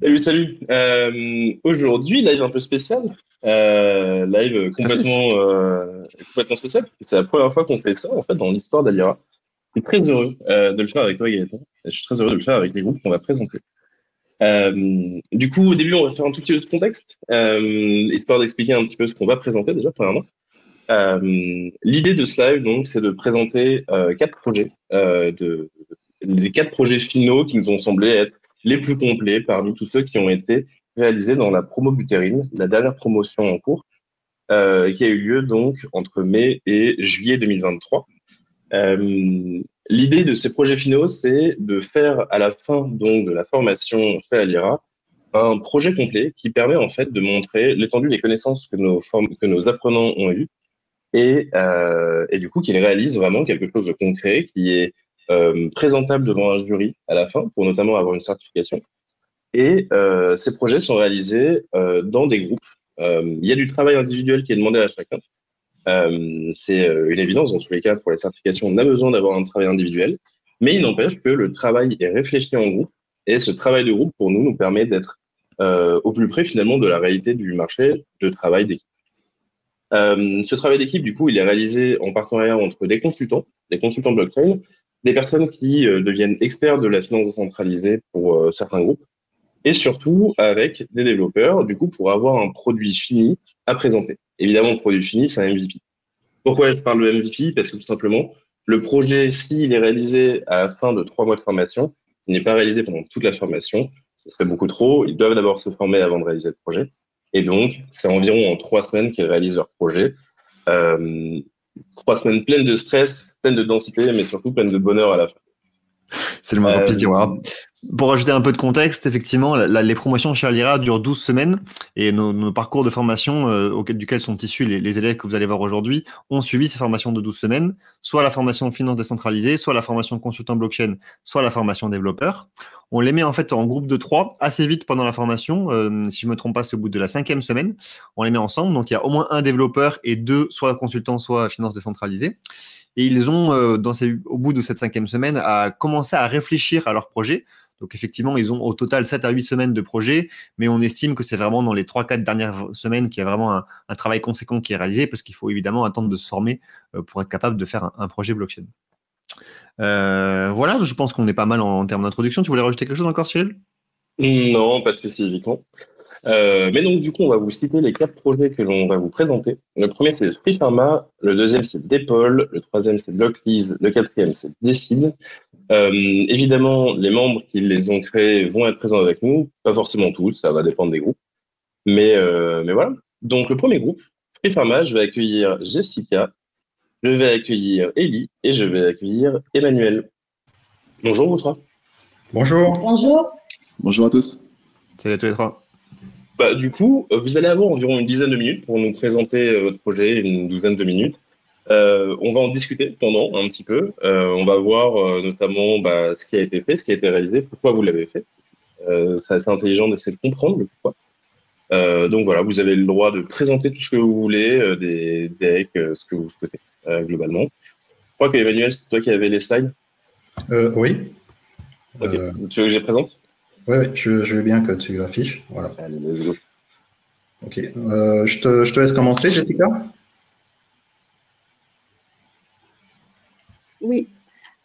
Salut, salut. Aujourd'hui, live un peu spécial. Live Tout à fait. complètement spécial. C'est la première fois qu'on fait ça, en fait, dans l'histoire d'Alira. Je suis très heureux de le faire avec toi, Gaëtan. Et je suis très heureux de le faire avec les groupes qu'on va présenter. Du coup, au début, on va faire un tout petit peu de contexte, histoire d'expliquer un petit peu ce qu'on va présenter déjà, premièrement. L'idée de ce live, donc, c'est de présenter quatre projets, les quatre projets finaux qui nous ont semblé être les plus complets parmi tous ceux qui ont été réalisés dans la promo Buterine, la dernière promotion en cours, qui a eu lieu donc entre mai et juillet 2023. L'idée de ces projets finaux, c'est de faire à la fin donc de la formation fait à l'IRA un projet complet qui permet en fait de montrer l'étendue des connaissances que nos apprenants ont eues et du coup qu'il réalise vraiment quelque chose de concret qui est présentable devant un jury à la fin pour notamment avoir une certification. Et ces projets sont réalisés dans des groupes. Il y a du travail individuel qui est demandé à chacun. C'est une évidence dans tous les cas pour les certifications, on a besoin d'avoir un travail individuel, mais il n'empêche que le travail est réfléchi en groupe et ce travail de groupe pour nous nous permet d'être au plus près finalement de la réalité du marché de travail d'équipe. Ce travail d'équipe, du coup, il est réalisé en partenariat entre des consultants blockchain, des personnes qui deviennent experts de la finance décentralisée pour certains groupes, et surtout avec des développeurs, du coup, pour avoir un produit fini à présenter. Évidemment, le produit fini, c'est un MVP. Pourquoi je parle de MVP? Parce que tout simplement, le projet, s'il est réalisé à la fin de 3 mois de formation, il n'est pas réalisé pendant toute la formation. Ce serait beaucoup trop. Ils doivent d'abord se former avant de réaliser le projet. Et donc, c'est environ en 3 semaines qu'ils réalisent leur projet. Euh, 3 semaines pleines de stress, pleines de densité, mais surtout pleines de bonheur à la fin. C'est le moins qu'on puisse dire. Euh, Voilà. Pour rajouter un peu de contexte, effectivement, les promotions chez Alira durent 12 semaines et nos parcours de formation duquel sont issus les élèves que vous allez voir aujourd'hui ont suivi ces formations de 12 semaines, soit la formation finance décentralisée, soit la formation consultant blockchain, soit la formation développeur. On les met en fait en groupe de 3 assez vite pendant la formation. Si je ne me trompe pas, c'est au bout de la 5e semaine. On les met ensemble. Donc, il y a au moins un développeur et deux, soit consultants, soit finance décentralisée. Et ils ont, au bout de cette 5e semaine, à commencer à réfléchir à leur projet. Donc, effectivement, ils ont au total 7 à 8 semaines de projet, mais on estime que c'est vraiment dans les 3-4 dernières semaines qu'il y a vraiment un travail conséquent qui est réalisé, parce qu'il faut évidemment attendre de se former pour être capable de faire un projet blockchain. Voilà, je pense qu'on est pas mal en termes d'introduction. Tu voulais rajouter quelque chose encore, Cyril? non, pas spécifiquement. Mais donc, du coup, on va vous citer les quatre projets que l'on va vous présenter. Le premier, c'est Free Pharma. Le deuxième, c'est Depol. Le troisième, c'est Blocklease. Le quatrième, c'est Decide. Évidemment, les membres qui les ont créés vont être présents avec nous. Pas forcément tous, ça va dépendre des groupes. Mais voilà. Donc, le premier groupe, Free Pharma, je vais accueillir Jessica, je vais accueillir Ellie et je vais accueillir Emmanuel. Bonjour, vous trois. Bonjour. Bonjour. Bonjour à tous. Salut à tous les trois. Bah, du coup, vous allez avoir environ une dizaine de minutes pour nous présenter votre projet, une douzaine de minutes. On va en discuter pendant un petit peu. On va voir notamment bah, ce qui a été fait, ce qui a été réalisé, pourquoi vous l'avez fait. C'est assez intelligent d'essayer de comprendre le pourquoi. Donc voilà, vous avez le droit de présenter tout ce que vous voulez, des decks, ce que vous souhaitez, globalement. Je crois qu'Emmanuel, c'est toi qui avais les slides. Oui. Ok, tu veux que je les présente? Oui, je veux bien que tu l'affiches. Voilà. Allez, let's go. Ok. Je te laisse commencer, Jessica. Oui.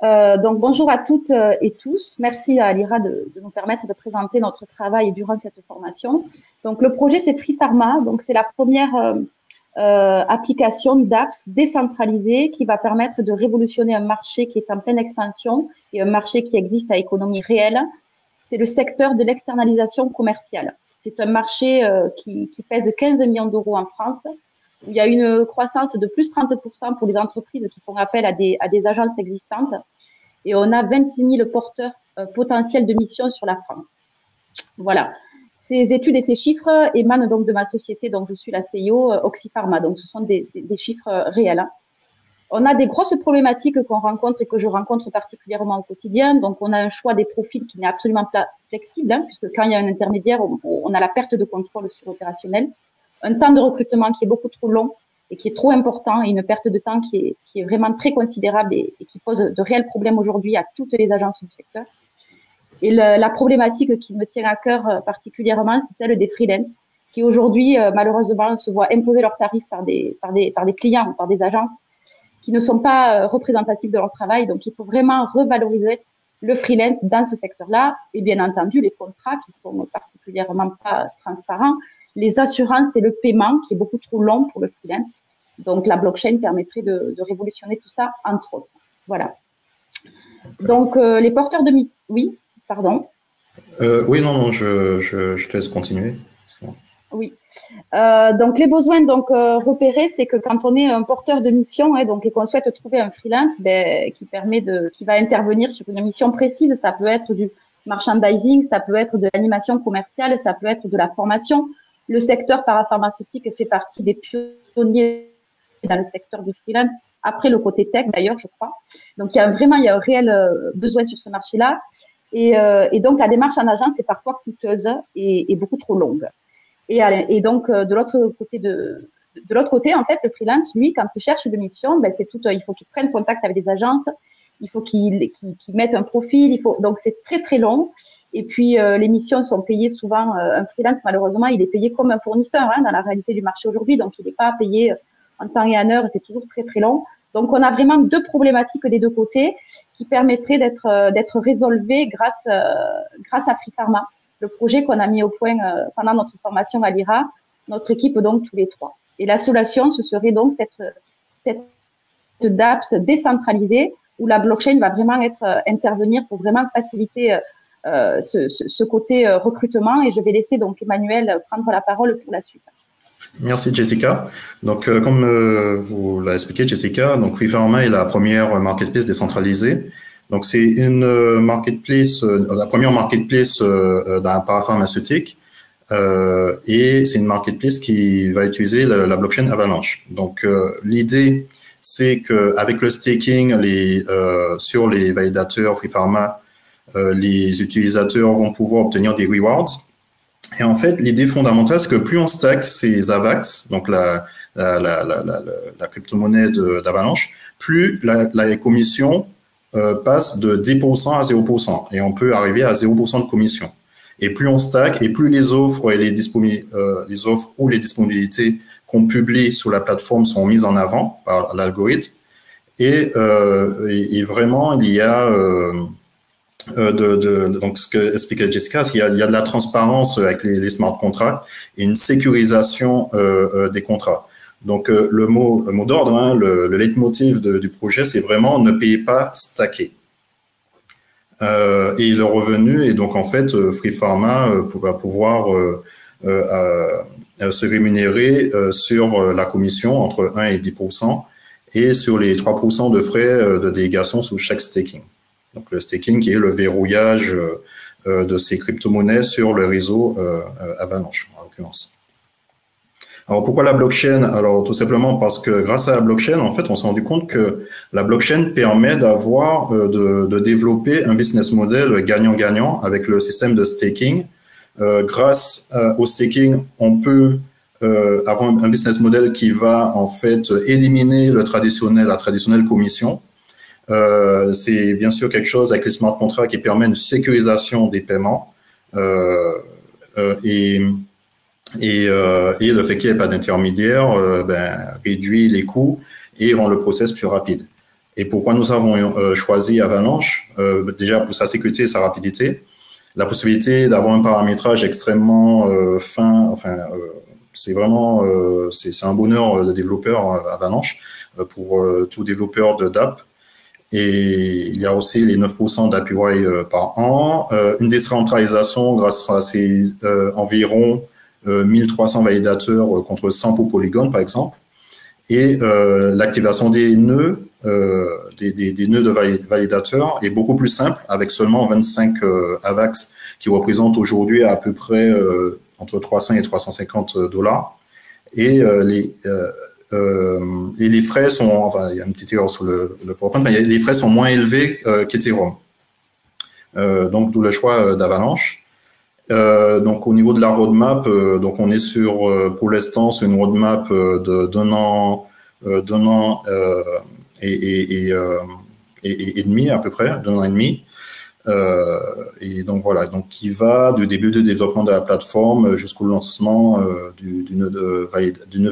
Donc, bonjour à toutes et tous. Merci à Lira de nous permettre de présenter notre travail durant cette formation. Donc, le projet, c'est Free Pharma. Donc, c'est la première application d'apps décentralisée qui va permettre de révolutionner un marché qui est en pleine expansion et un marché qui existe à économie réelle. C'est le secteur de l'externalisation commerciale. C'est un marché qui pèse 15 millions d'euros en France, où il y a une croissance de plus 30% pour les entreprises qui font appel à des agences existantes. Et on a 26 000 porteurs potentiels de missions sur la France. Voilà. Ces études et ces chiffres émanent donc de ma société, donc je suis la CEO Oxypharma. Donc ce sont des chiffres réels. On a des grosses problématiques qu'on rencontre et que je rencontre particulièrement au quotidien. Donc, on a un choix des profils qui n'est absolument pas flexible, puisque quand il y a un intermédiaire, on a la perte de contrôle sur l'opérationnel. Un temps de recrutement qui est beaucoup trop long et qui est trop important, et une perte de temps qui est vraiment très considérable et qui pose de réels problèmes aujourd'hui à toutes les agences du secteur. Et la problématique qui me tient à cœur particulièrement, c'est celle des freelances, qui aujourd'hui, malheureusement, se voient imposer leurs tarifs par des clients, par des agences, qui ne sont pas représentatifs de leur travail. Donc, il faut vraiment revaloriser le freelance dans ce secteur-là. Et bien entendu, les contrats qui sont particulièrement pas transparents, les assurances et le paiement qui est beaucoup trop long pour le freelance. Donc, la blockchain permettrait de révolutionner tout ça, entre autres. Voilà. Donc, les porteurs de mission. Oui, pardon. Oui, non, je te laisse continuer. Oui. Donc, les besoins repérés, c'est que quand on est un porteur de mission et qu'on souhaite trouver un freelance qui va intervenir sur une mission précise, ça peut être du merchandising, ça peut être de l'animation commerciale, ça peut être de la formation. Le secteur parapharmaceutique fait partie des pionniers dans le secteur du freelance, après le côté tech d'ailleurs, je crois. Donc, il y a un réel besoin sur ce marché-là. Et donc, la démarche en agence est parfois coûteuse et beaucoup trop longue. Et donc, de l'autre côté, en fait, le freelance, lui, quand il cherche une mission, il faut qu'il prenne contact avec des agences, il faut qu'il mette un profil, donc c'est très, très long. Et puis, les missions sont payées souvent, un freelance, malheureusement, il est payé comme un fournisseur dans la réalité du marché aujourd'hui, donc il n'est pas payé en temps et en heure, et c'est toujours très, très long. Donc, on a vraiment deux problématiques des deux côtés qui permettraient d'être résolvées grâce à Free Pharma, le projet qu'on a mis au point pendant notre formation à l'IRA, notre équipe donc tous les trois. Et la solution, ce serait donc cette DAPS décentralisée où la blockchain va vraiment intervenir pour vraiment faciliter ce côté recrutement. Et je vais laisser donc Emmanuel prendre la parole pour la suite. Merci Jessica. Donc, comme vous l'avez expliqué, Jessica, donc Free Pharma est la première marketplace décentralisée. Donc, c'est une marketplace, la première marketplace dans la parapharmaceutique, et c'est une marketplace qui va utiliser la blockchain Avalanche. Donc, l'idée, c'est qu'avec le staking sur les validateurs Free Pharma, les utilisateurs vont pouvoir obtenir des rewards. Et en fait, l'idée fondamentale, c'est que plus on stack ces AVAX, donc la crypto-monnaie d'Avalanche, plus la commission passe de 10% à 0%. Et on peut arriver à 0% de commission. Et plus on stack, et plus les offres et les offres ou les disponibilités qu'on publie sur la plateforme sont mises en avant par l'algorithme. Et vraiment, il y a donc ce que expliquait Jessica, c'est qu'il y a de la transparence avec les smart contracts et une sécurisation des contrats. Donc le mot d'ordre, le leitmotiv du projet, c'est vraiment ne payez pas, stacker. Et le revenu, et donc en fait, Free Pharma va pouvoir se rémunérer sur la commission entre 1 et 10% et sur les 3% de frais de délégation sous chaque staking. Donc le staking qui est le verrouillage de ces crypto-monnaies sur le réseau Avalanche, en l'occurrence. Alors pourquoi la blockchain? Alors tout simplement parce que grâce à la blockchain, en fait, on s'est rendu compte que la blockchain permet d'avoir, de développer un business model gagnant-gagnant avec le système de staking. Grâce au staking, on peut avoir un business model qui va en fait éliminer la traditionnelle commission. C'est bien sûr quelque chose avec les smart contracts qui permet une sécurisation des paiements et le fait qu'il n'y ait pas d'intermédiaire réduit les coûts et rend le process plus rapide. Et pourquoi nous avons choisi Avalanche? Déjà pour sa sécurité et sa rapidité, la possibilité d'avoir un paramétrage extrêmement fin, enfin c'est vraiment c'est un bonheur de développeur Avalanche pour tout développeur de DApp. Et il y a aussi les 9% d'APY par an, une décentralisation grâce à ces environ 1300 validateurs contre 100 pour Polygon, par exemple, et l'activation des nœuds, des nœuds de validateurs est beaucoup plus simple avec seulement 25 AVAX qui représentent aujourd'hui à peu près entre 300 et 350 $. Et les frais sont, enfin, il y a une petite erreur sur le PowerPoint, mais les frais sont moins élevés qu'Ethereum. Donc, d'où le choix d'Avalanche. Donc, au niveau de la roadmap, donc on est sur, pour l'instant, c'est une roadmap d'un an et demi à peu près, d'un an et demi. Et donc voilà, donc qui va du début de développement de la plateforme jusqu'au lancement du nœud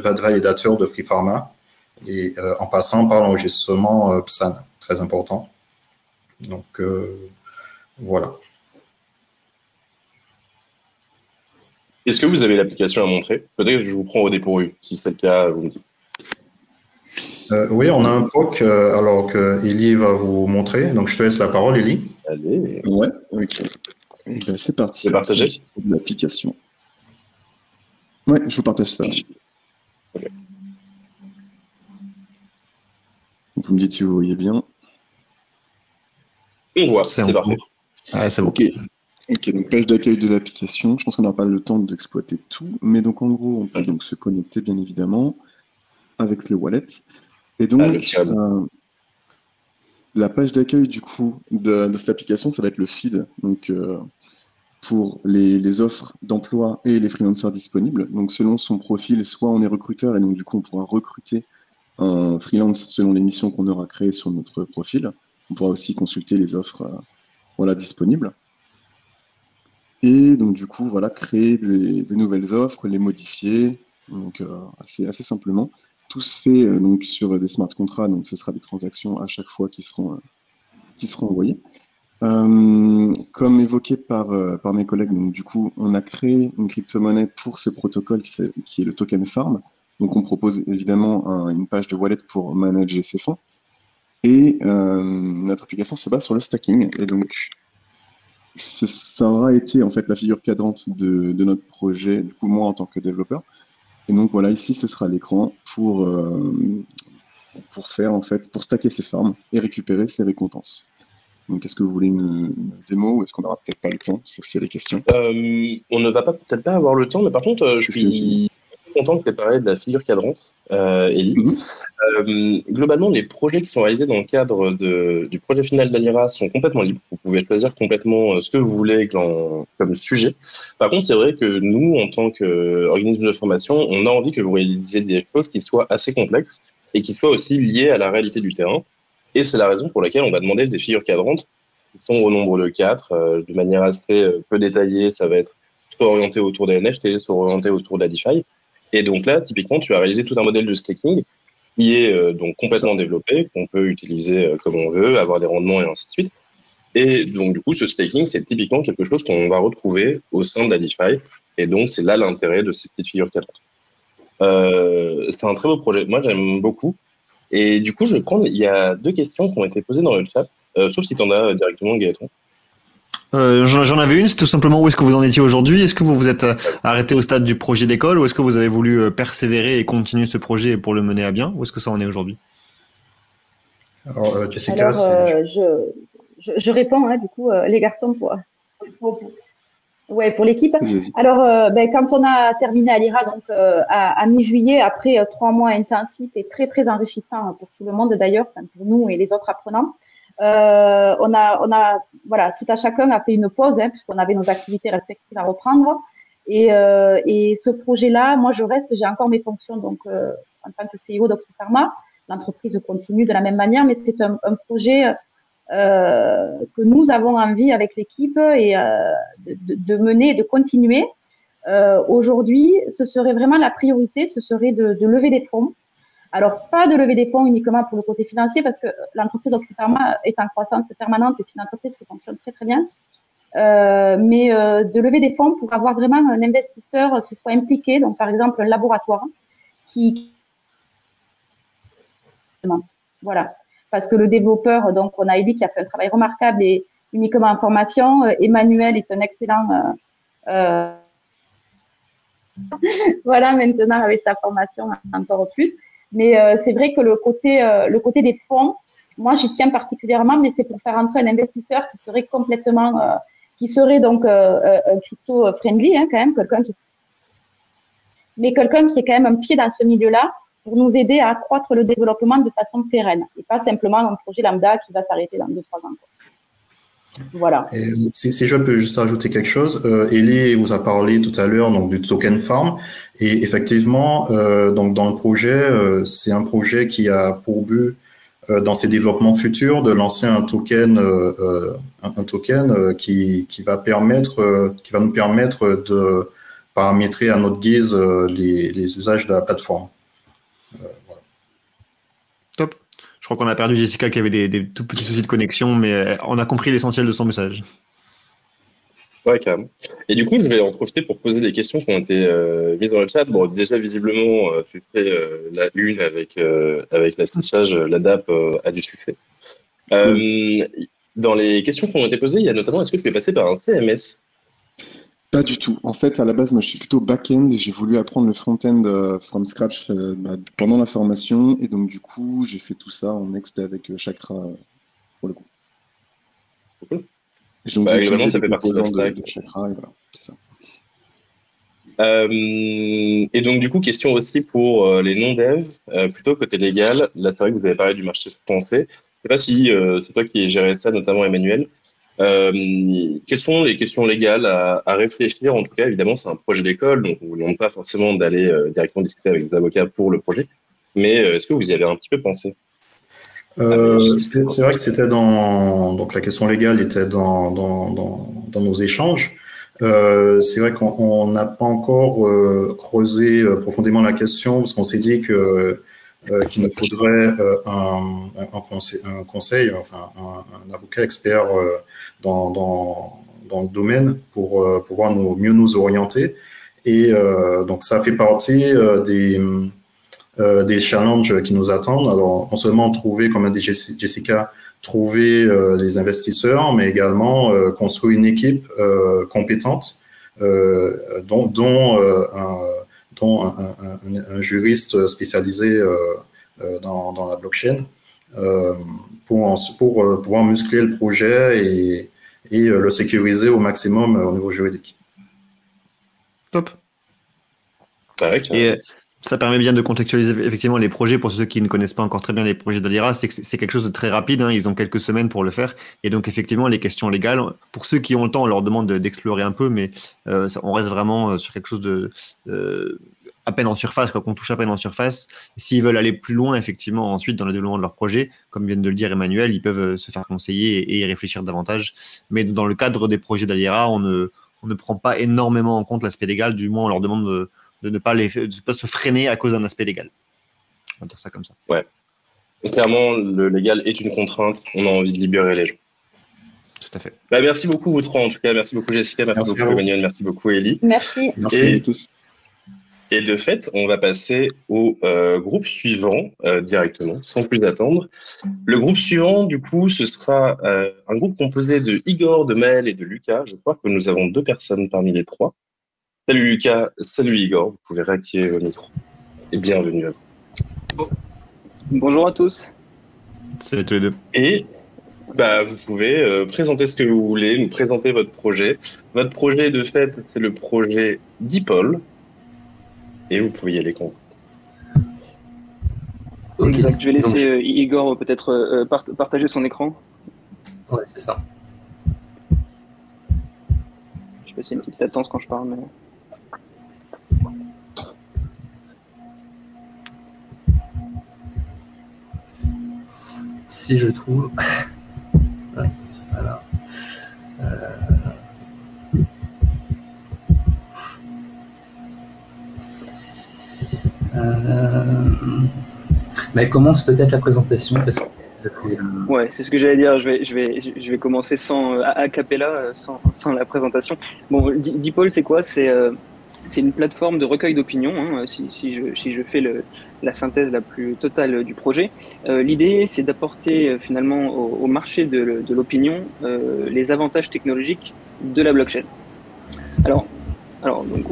validateur de Free Pharma, et en passant par l'enregistrement PSAN, très important. Donc voilà. Est-ce que vous avez l'application à montrer? Peut-être que je vous prends au dépourvu. Si c'est le cas, vous me dites. Oui, on a un POC alors que Élie va vous montrer. Donc, je te laisse la parole, Élie. Allez. Ouais, ok. Et ben, c'est parti. C'est partagé. L'application. Ouais, je vous partage ça. Okay. Vous me dites si vous voyez bien. On voit, c'est parfait. Ah, c'est bon. Ok, donc page d'accueil de l'application. Je pense qu'on n'aura pas le temps d'exploiter tout, mais donc en gros, on peut donc se connecter bien évidemment avec le wallet. Et donc, la page d'accueil du coup de cette application, ça va être le feed. Donc pour les offres d'emploi et les freelancers disponibles. Donc selon son profil, soit on est recruteur et donc du coup on pourra recruter un freelance selon les missions qu'on aura créées sur notre profil. On pourra aussi consulter les offres voilà, disponibles. Et donc du coup, voilà, créer des nouvelles offres, les modifier, donc assez simplement. Tout se fait donc sur des smart contracts, donc ce sera des transactions à chaque fois qui seront envoyées. Comme évoqué par mes collègues, donc du coup, on a créé une crypto-monnaie pour ce protocole qui est le token farm. Donc on propose évidemment une page de wallet pour manager ces fonds. Et notre application se base sur le stacking. Et donc ça aura été en fait la figure cadrante de notre projet, du coup moi en tant que développeur. Et donc voilà, ici ce sera l'écran pour faire en fait, pour stacker ces farms et récupérer ces récompenses. Donc est-ce que vous voulez une démo ou est-ce qu'on n'aura peut-être pas le temps, sauf s'il y a des questions? On ne va peut-être pas avoir le temps, mais par contre, je suis content que tu aies parlé de la figure cadrante, Élie. Globalement, les projets qui sont réalisés dans le cadre du projet final d'Alira sont complètement libres. Vous pouvez choisir complètement ce que vous voulez comme sujet. Par contre, c'est vrai que nous, en tant qu'organisme de formation, on a envie que vous réalisiez des choses qui soient assez complexes et qui soient aussi liées à la réalité du terrain. Et c'est la raison pour laquelle on va demander des figures cadrantes qui sont au nombre de 4, de manière assez peu détaillée. Ça va être soit orienté autour des NFT, soit orienté autour de la DeFi. Et donc là, typiquement, tu as réalisé tout un modèle de staking qui est donc complètement développé, qu'on peut utiliser comme on veut, avoir des rendements et ainsi de suite. Et donc, du coup, ce staking, c'est typiquement quelque chose qu'on va retrouver au sein de la DeFi. Et donc, c'est là l'intérêt de ces petites figures cadrantes. C'est un très beau projet. Moi, j'aime beaucoup. Et du coup, il y a 2 questions qui ont été posées dans le chat, sauf si tu en as directement, Gaëtan. J'en avais une, c'est tout simplement où est-ce que vous en étiez aujourd'hui? Est-ce que vous vous êtes arrêté au stade du projet d'école ou est-ce que vous avez voulu persévérer et continuer ce projet pour le mener à bien? Où est-ce que ça en est aujourd'hui? Alors, Jessica, je réponds, hein, du coup, les garçons pour l'équipe. Alors, quand on a terminé Alira, donc à mi-juillet, après 3 mois intensifs et très très enrichissants pour tout le monde d'ailleurs, pour nous et les autres apprenants, on a voilà, tout à chacun a fait une pause, hein, puisqu'on avait nos activités respectives à reprendre. Et ce projet-là, moi je reste, j'ai encore mes fonctions donc en tant que CEO d'Oxypharma. L'entreprise continue de la même manière, mais c'est un projet que nous avons envie avec l'équipe et de mener, de continuer. Aujourd'hui, ce serait vraiment la priorité, ce serait de lever des fonds. Alors, pas de lever des fonds uniquement pour le côté financier, parce que l'entreprise Oxypharma est en croissance permanente et c'est une entreprise qui fonctionne très, très bien. Mais de lever des fonds pour avoir vraiment un investisseur qui soit impliqué, donc par exemple un laboratoire, voilà. Parce que le développeur, donc on a Élie qui a fait un travail remarquable et uniquement en formation. Emmanuel est un excellent voilà, maintenant avec sa formation encore plus. Mais c'est vrai que le côté des fonds, moi j'y tiens particulièrement, mais c'est pour faire entrer un investisseur qui serait complètement, qui serait donc un crypto friendly, hein, quand même, quelqu'un qui est quand même un pied dans ce milieu-là pour nous aider à accroître le développement de façon pérenne et pas simplement un projet lambda qui va s'arrêter dans 2-3 ans. Voilà. Et si je peux juste ajouter quelque chose, Élie vous a parlé tout à l'heure donc du token farm et effectivement donc dans le projet c'est un projet qui a pour but dans ses développements futurs, de lancer un token, qui va nous permettre de paramétrer à notre guise les usages de la plateforme. Voilà. Top. Je crois qu'on a perdu Jessica qui avait des tout petits soucis de connexion, mais on a compris l'essentiel de son message. Ouais, carrément. Et du coup, je vais en profiter pour poser des questions qui ont été mises dans le chat. Bon, déjà, visiblement, tu fais la une avec l'affichage, la DAP a du succès. Dans les questions qui ont été posées, il y a notamment, est-ce que tu es passé par un CMS? Pas du tout. En fait, à la base, moi, je suis plutôt back-end et j'ai voulu apprendre le front-end from scratch pendant la formation. Et donc, du coup, j'ai fait tout ça en Next avec Chakra pour le coup. Cool. Et donc, globalement, ça fait partie de Chakra et voilà, c'est ça. Et donc, du coup, question aussi pour les non-devs, plutôt côté légal. Là, c'est vrai que vous avez parlé du marché français. Je ne sais pas si c'est toi qui gères ça, notamment Emmanuel. Quelles sont les questions légales à réfléchir? En tout cas, évidemment, c'est un projet d'école, donc on ne vous demande pas forcément d'aller directement discuter avec des avocats pour le projet. Mais est-ce que vous y avez un petit peu pensé? C'est vrai que c'était donc la question légale était dans nos échanges. C'est vrai qu'on n'a pas encore creusé profondément la question parce qu'on s'est dit qu'il nous faudrait un conseil, enfin un avocat expert dans le domaine pour pouvoir mieux nous orienter. Et donc ça fait partie des challenges qui nous attendent. Alors non seulement trouver, comme a dit Jessica, trouver les investisseurs, mais également construire une équipe compétente, dont un juriste spécialisé dans la blockchain pour pouvoir muscler le projet et le sécuriser au maximum au niveau juridique. Top. Et ça permet bien de contextualiser effectivement les projets pour ceux qui ne connaissent pas encore très bien les projets d'Alira. C'est quelque chose de très rapide, hein, ils ont quelques semaines pour le faire. Et donc effectivement, les questions légales, pour ceux qui ont le temps, on leur demande d'explorer un peu, mais on reste vraiment sur quelque chose de à peine en surface, qu'on touche à peine en surface. S'ils veulent aller plus loin, effectivement, ensuite dans le développement de leur projet, comme vient de le dire Emmanuel, ils peuvent se faire conseiller et y réfléchir davantage. Mais dans le cadre des projets d'Alira, on ne prend pas énormément en compte l'aspect légal, du moins on leur demande de ne pas se freiner à cause d'un aspect légal. On va dire ça comme ça. Ouais. Et clairement, le légal est une contrainte. On a envie de libérer les gens. Tout à fait. Merci beaucoup, vous trois, en tout cas. Merci beaucoup, Jessica. Merci beaucoup, Emmanuel. Merci beaucoup, Elie. Merci. Merci à tous. Et de fait, on va passer au groupe suivant directement, sans plus attendre. Le groupe suivant, du coup, ce sera un groupe composé de Igor, de Maël et de Lucas. Je crois que nous avons 2 personnes parmi les 3. Salut Lucas, salut Igor, vous pouvez réactiver vos micros. Et bienvenue à vous. Bonjour à tous. Salut à tous les deux. Et vous pouvez présenter ce que vous voulez, nous présenter votre projet. Votre projet, de fait, c'est le projet DeepOL. Et vous pouvez y aller quand vous. Exact. Je vais laisser Igor peut-être partager son écran. Ouais, c'est ça. Je sais pas s'il y a une petite latence quand je parle, mais... Si je trouve... Ouais, voilà. Mais commence peut-être la présentation parce que... Ouais, c'est ce que j'allais dire. Je vais commencer sans a cappella, sans la présentation. Bon, DeepOL, c'est quoi? C'est une plateforme de recueil d'opinion, hein, si je fais la synthèse la plus totale du projet. L'idée, c'est d'apporter finalement au marché de l'opinion les avantages technologiques de la blockchain. Alors donc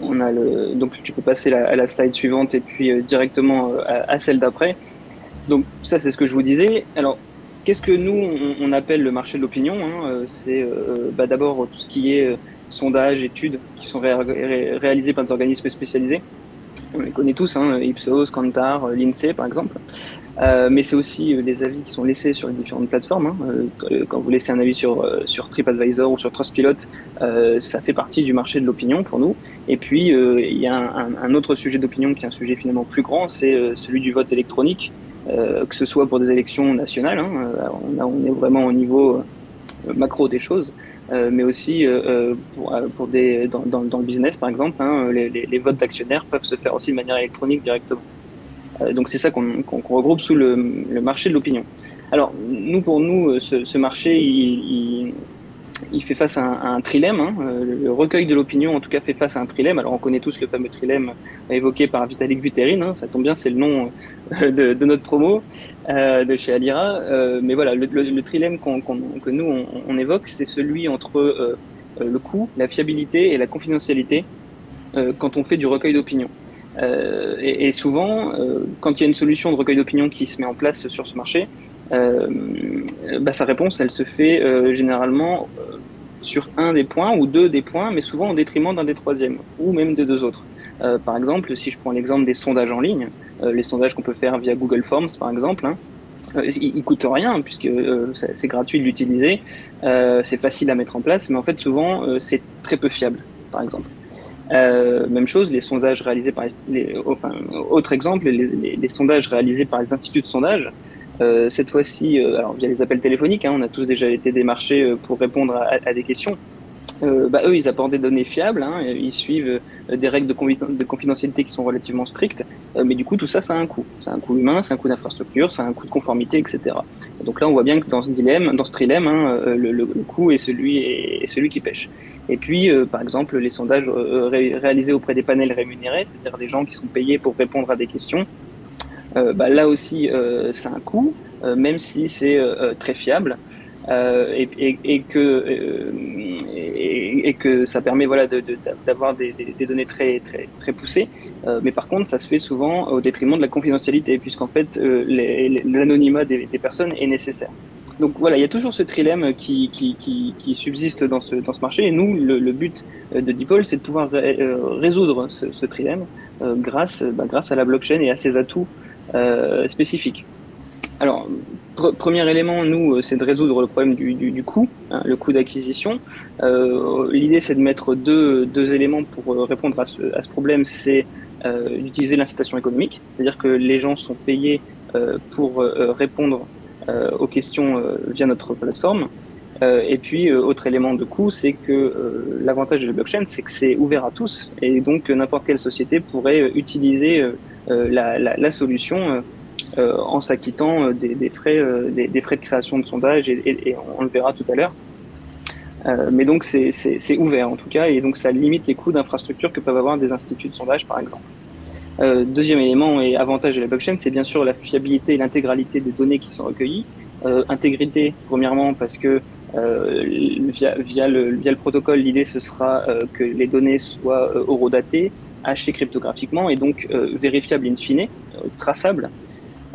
on a donc tu peux passer à la slide suivante et puis directement à celle d'après. Donc ça, c'est ce que je vous disais. Alors, qu'est-ce que nous, on appelle le marché de l'opinion, hein? C'est d'abord tout ce qui est sondage, études qui sont réalisés par des organismes spécialisés. On les connaît tous, hein, Ipsos, Kantar, l'INSEE par exemple. Mais c'est aussi des avis qui sont laissés sur les différentes plateformes. Hein. Quand vous laissez un avis sur TripAdvisor ou sur Trustpilot, ça fait partie du marché de l'opinion pour nous. Et puis, il y a un autre sujet d'opinion qui est un sujet finalement plus grand, c'est celui du vote électronique. que ce soit pour des élections nationales, hein, on est vraiment au niveau macro des choses, mais aussi pour dans le business, par exemple, hein, les votes d'actionnaires peuvent se faire aussi de manière électronique directement. Donc c'est ça qu'on regroupe sous le marché de l'opinion. Alors pour nous, ce marché, il fait face à un trilemme. Hein. Le recueil de l'opinion, en tout cas, fait face à un trilemme. Alors on connaît tous le fameux trilemme évoqué par Vitalik Buterin. Hein. Ça tombe bien, c'est le nom de notre promo de chez Alira. Mais voilà, le trilemme que nous on évoque, c'est celui entre le coût, la fiabilité et la confidentialité quand on fait du recueil d'opinion. Et souvent, quand il y a une solution de recueil d'opinion qui se met en place sur ce marché, sa réponse, elle se fait généralement sur un des points ou deux des points, mais souvent au détriment d'un des troisièmes, ou même de deux autres. Par exemple, si je prends l'exemple des sondages en ligne, les sondages qu'on peut faire via Google Forms, par exemple, hein, ils coûtent rien, puisque c'est gratuit de l'utiliser, c'est facile à mettre en place, mais en fait, souvent, c'est très peu fiable, par exemple. Même chose, les sondages réalisés par autre exemple, les sondages réalisés par les instituts de sondage, cette fois-ci, alors via les appels téléphoniques, hein, on a tous déjà été démarchés pour répondre à des questions. Eux, ils apportent des données fiables, hein, ils suivent des règles de confidentialité qui sont relativement strictes, mais du coup, tout ça, ça a un coût. Ça a un coût humain, ça a un coût d'infrastructure, ça a un coût de conformité, etc. Et donc là, on voit bien que dans ce trilemme, hein, le coût est celui qui pêche. Et puis, par exemple, les sondages réalisés auprès des panels rémunérés, c'est-à-dire des gens qui sont payés pour répondre à des questions, là aussi, ça a un coût, même si c'est très fiable. Et que ça permet d'avoir des données très poussées, mais par contre ça se fait souvent au détriment de la confidentialité, puisqu'en fait l'anonymat des personnes est nécessaire. Donc voilà, il y a toujours ce trilemme qui subsiste dans ce marché, et nous le but de DeepOL, c'est de pouvoir résoudre ce trilemme grâce à la blockchain et à ses atouts spécifiques. Alors, premier élément, nous, c'est de résoudre le problème du coût, hein, le coût d'acquisition. L'idée, c'est de mettre deux éléments pour répondre à ce problème. C'est d'utiliser l'incitation économique, c'est-à-dire que les gens sont payés pour répondre aux questions via notre plateforme. Et puis, autre élément de coût, c'est que l'avantage de la blockchain, c'est que c'est ouvert à tous, et donc n'importe quelle société pourrait utiliser la solution en s'acquittant des frais de création de sondage, et on le verra tout à l'heure. Mais donc c'est ouvert en tout cas, et donc ça limite les coûts d'infrastructure que peuvent avoir des instituts de sondage, par exemple. Deuxième élément et avantage de la blockchain, c'est bien sûr la fiabilité et l'intégralité des données qui sont recueillies. Intégrité, premièrement, parce que via le protocole, l'idée ce sera que les données soient horodatées, hachées cryptographiquement, et donc vérifiables in fine, traçables.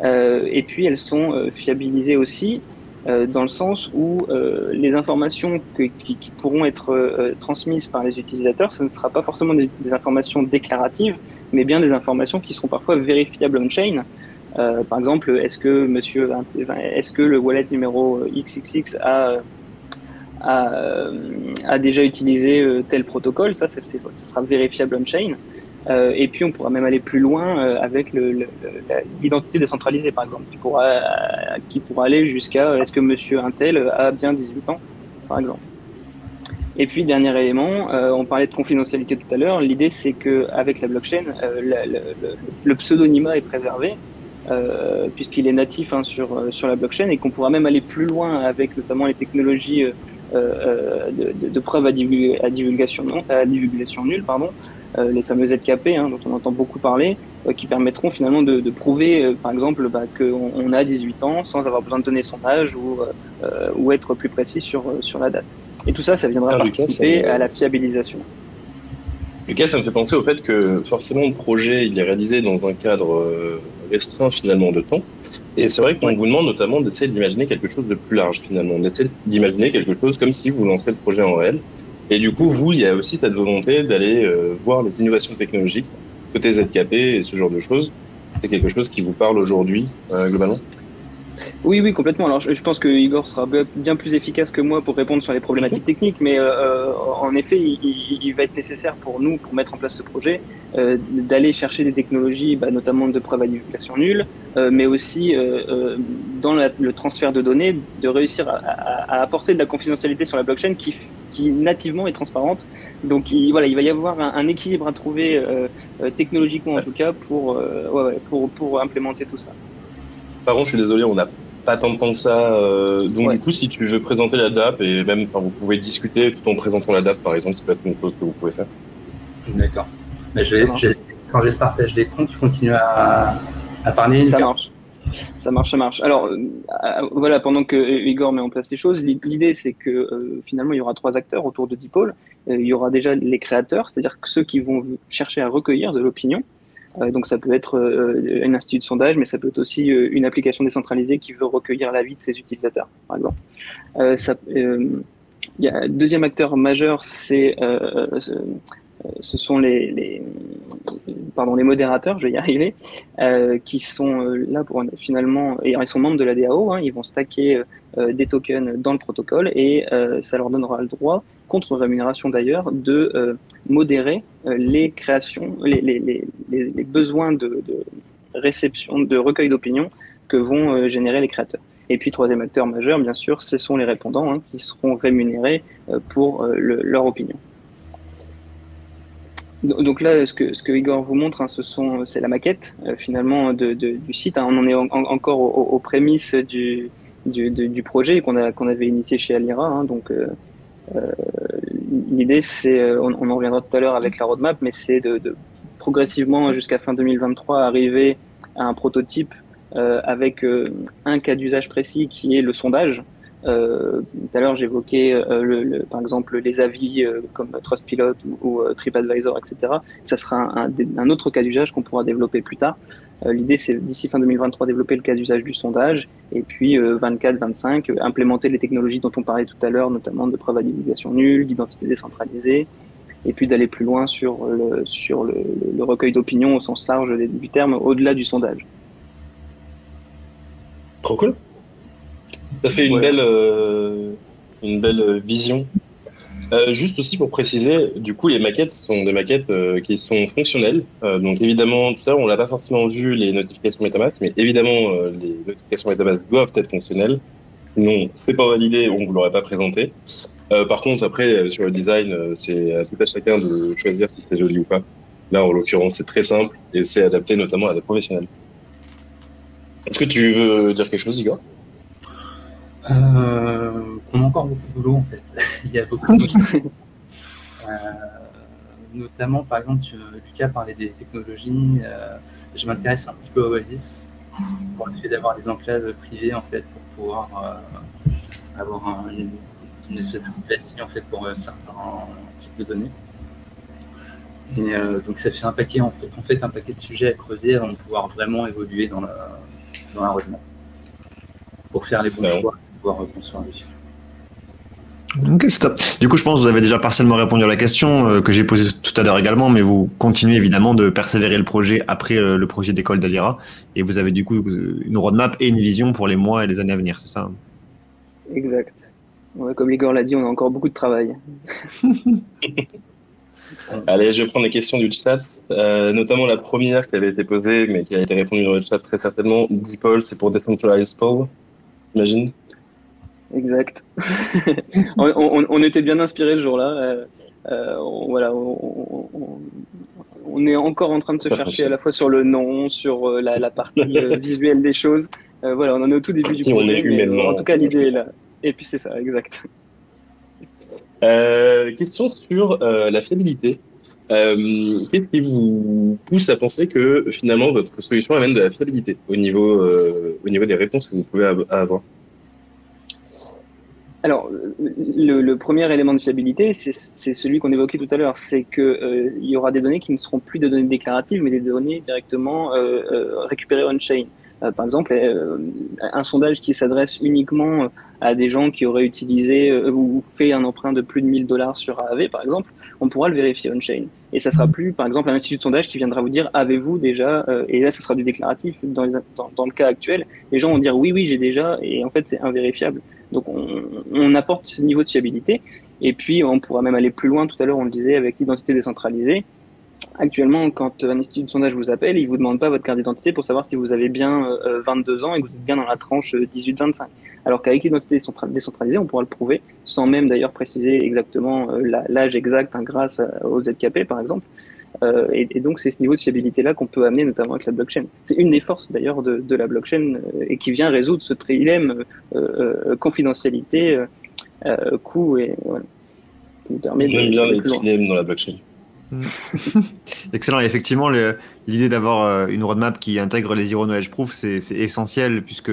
Et puis elles sont fiabilisées aussi dans le sens où les informations qui pourront être transmises par les utilisateurs, ce ne sera pas forcément des informations déclaratives, mais bien des informations qui seront parfois vérifiables on-chain. Par exemple, est-ce que le wallet numéro XXX a déjà utilisé tel protocole? Ça sera vérifiable on-chain. Et puis on pourra même aller plus loin avec l'identité décentralisée, par exemple, qui pourra aller jusqu'à est-ce que monsieur Intel a bien 18 ans, par exemple. Et puis dernier élément, on parlait de confidentialité tout à l'heure. L'idée, c'est que avec la blockchain, le pseudonymat est préservé puisqu'il est natif sur la blockchain, et qu'on pourra même aller plus loin avec notamment les technologies de preuve à divulgation nulle, les fameux ZKP, hein, dont on entend beaucoup parler, qui permettront finalement de prouver, par exemple, qu'on a 18 ans sans avoir besoin de donner son âge ou être plus précis sur la date. Et tout ça, ça viendra participer à la fiabilisation. Lucas, ça me fait penser au fait que forcément le projet il est réalisé dans un cadre restreint finalement de temps. Et c'est vrai qu'on vous demande notamment d'essayer d'imaginer quelque chose de plus large finalement, d'essayer d'imaginer quelque chose comme si vous lancez le projet en réel. Et du coup, il y a aussi cette volonté d'aller voir les innovations technologiques, côté ZKP et ce genre de choses. C'est quelque chose qui vous parle aujourd'hui, globalement? Oui, oui, complètement. Alors, je pense que Igor sera bien plus efficace que moi pour répondre sur les problématiques techniques, mais en effet, il va être nécessaire pour nous, pour mettre en place ce projet, d'aller chercher des technologies, notamment de preuve à divulgation nulle, mais aussi dans le transfert de données, de réussir à apporter de la confidentialité sur la blockchain qui nativement est transparente. Donc, il va y avoir un équilibre à trouver technologiquement en tout cas pour implémenter tout ça. Par contre, je suis désolé, on n'a pas tant de temps que ça. Donc, du coup, si tu veux présenter la DApp et même, vous pouvez discuter tout en présentant la DApp, par exemple, c'est peut-être une chose que vous pouvez faire. D'accord. Mais je vais changer le partage d'écran. Tu continues à parler. Ça marche. Ça marche. Alors, voilà, pendant que Igor met en place les choses, l'idée, c'est que finalement, il y aura 3 acteurs autour de DeepL. Il y aura déjà les créateurs, c'est-à-dire que ceux qui vont chercher à recueillir de l'opinion. Donc ça peut être un institut de sondage, mais ça peut être aussi une application décentralisée qui veut recueillir l'avis de ses utilisateurs, par exemple. Il y a un deuxième acteur majeur, ce sont les modérateurs, je vais y arriver, qui sont là pour finalement, et ils sont membres de la DAO, ils vont stacker des tokens dans le protocole et ça leur donnera le droit, contre rémunération d'ailleurs, de modérer les créations, les besoins de réception, de recueil d'opinion que vont générer les créateurs. Et puis, troisième acteur majeur, bien sûr, ce sont les répondants qui seront rémunérés pour leur opinion. Donc là, ce que Igor vous montre, c'est la maquette finalement du site. On en est encore aux prémices du projet qu'on avait initié chez Alira. Donc l'idée, c'est, on en reviendra tout à l'heure avec la roadmap, mais c'est de progressivement jusqu'à fin 2023 arriver à un prototype avec un cas d'usage précis qui est le sondage. Tout à l'heure, j'évoquais par exemple les avis comme Trustpilot ou TripAdvisor, etc. Ça sera un autre cas d'usage qu'on pourra développer plus tard. L'idée, c'est d'ici fin 2023 développer le cas d'usage du sondage et puis 24-25 implémenter les technologies dont on parlait tout à l'heure, notamment de preuve à divulgation nulle, d'identité décentralisée, et puis d'aller plus loin sur le recueil d'opinion au sens large du terme, au-delà du sondage. Trop cool. Ça fait une belle vision. Juste aussi pour préciser, du coup, les maquettes sont des maquettes qui sont fonctionnelles. Donc évidemment, tout ça, on l'a pas forcément vu les notifications MetaMask, mais évidemment, les notifications MetaMask doivent être fonctionnelles. Sinon, c'est pas validé, on vous l'aurait pas présenté. Par contre, après, sur le design, c'est tout à chacun de choisir si c'est joli ou pas. Là, en l'occurrence, c'est très simple et c'est adapté notamment à des professionnels. Est-ce que tu veux dire quelque chose, Igor? On a encore beaucoup de boulot en fait. Il y a beaucoup de choses. Notamment, par exemple, Lucas parlait des technologies. Je m'intéresse un petit peu à Oasis pour le fait d'avoir des enclaves privées en fait pour pouvoir avoir une espèce de privacy en fait pour certains types de données. Et donc ça fait un paquet un paquet de sujets à creuser avant de pouvoir vraiment évoluer dans la roadmap pour faire les bons choix. Pouvoir construire dessus. Ok, c'est top. Du coup, je pense que vous avez déjà partiellement répondu à la question que j'ai posée tout à l'heure également, mais vous continuez évidemment de persévérer le projet après le projet d'école d'Alira, et vous avez du coup une roadmap et une vision pour les mois et les années à venir, c'est ça? Exact. Ouais, comme Igor l'a dit, on a encore beaucoup de travail. Allez, je vais prendre les questions du chat, notamment la première qui avait été posée, mais qui a été répondue dans le chat très certainement. DeepL, c'est pour Decentralized Poll, j'imagine? Exact. on était bien inspirés ce jour-là. On est encore en train de se chercher à la fois sur le nom, sur la partie visuelle des choses. On en est au tout début du projet, mais en tout cas l'idée est là. Et puis c'est ça, exact. Question sur la fiabilité. Qu'est-ce qui vous pousse à penser que finalement votre solution amène de la fiabilité au niveau des réponses que vous pouvez avoir? Alors, le premier élément de fiabilité, c'est celui qu'on évoquait tout à l'heure, c'est que il y aura des données qui ne seront plus des données déclaratives, mais des données directement récupérées on-chain. Par exemple, un sondage qui s'adresse uniquement à des gens qui auraient utilisé ou fait un emprunt de plus de $1000 sur AAV, par exemple, on pourra le vérifier on-chain. Et ça sera plus, par exemple, un institut de sondage qui viendra vous dire avez-vous déjà, et là, ça sera du déclaratif dans le cas actuel. Les gens vont dire oui, j'ai déjà, et en fait, c'est invérifiable. Donc, on apporte ce niveau de fiabilité. Et puis, on pourra même aller plus loin. Tout à l'heure, on le disait avec l'identité décentralisée. Actuellement, quand un institut de sondage vous appelle, il vous demande pas votre carte d'identité pour savoir si vous avez bien 22 ans et que vous êtes bien dans la tranche 18-25. Alors qu'avec l'identité décentralisée, on pourra le prouver, sans même d'ailleurs préciser exactement l'âge exact grâce au ZKP, par exemple. Et donc, c'est ce niveau de fiabilité-là qu'on peut amener, notamment avec la blockchain. C'est une des forces, d'ailleurs, de la blockchain et qui vient résoudre ce trilemme confidentialité, coût et voilà. Qui nous permet de J'aime bien le trilemme dans la blockchain. Excellent. Et effectivement, l'idée d'avoir une roadmap qui intègre les Zero Knowledge Proof, c'est essentiel, puisque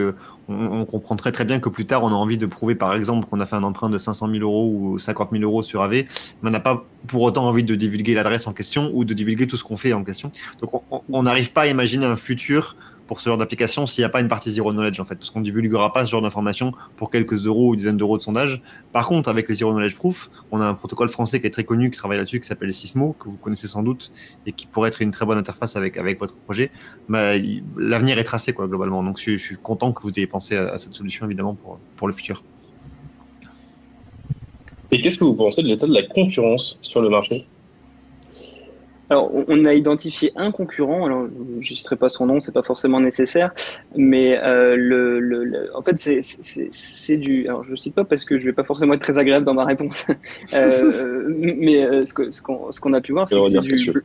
on comprend très bien que plus tard, on a envie de prouver, par exemple, qu'on a fait un emprunt de 500 000 € ou 50 000 € sur AV, mais on n'a pas pour autant envie de divulguer l'adresse en question ou de divulguer tout ce qu'on fait en question. Donc, on n'arrive pas à imaginer un futur pour ce genre d'application s'il n'y a pas une partie Zero Knowledge, en fait, parce qu'on ne divulguera pas ce genre d'informations pour quelques euros ou dizaines d'euros de sondage. Par contre, avec les Zero Knowledge Proof, on a un protocole français qui est très connu, qui travaille là-dessus, qui s'appelle Sysmo, que vous connaissez sans doute, et qui pourrait être une très bonne interface avec votre projet. L'avenir est tracé, quoi, globalement. Donc, je suis content que vous ayez pensé à cette solution, évidemment, pour le futur. Et qu'est-ce que vous pensez de l'état de la concurrence sur le marché ? Alors, on a identifié un concurrent. Alors, je ne citerai pas son nom, c'est pas forcément nécessaire, mais en fait, c'est du. Alors, je le cite pas parce que je vais pas forcément être très agréable dans ma réponse. Mais ce qu'on a pu voir, c'est que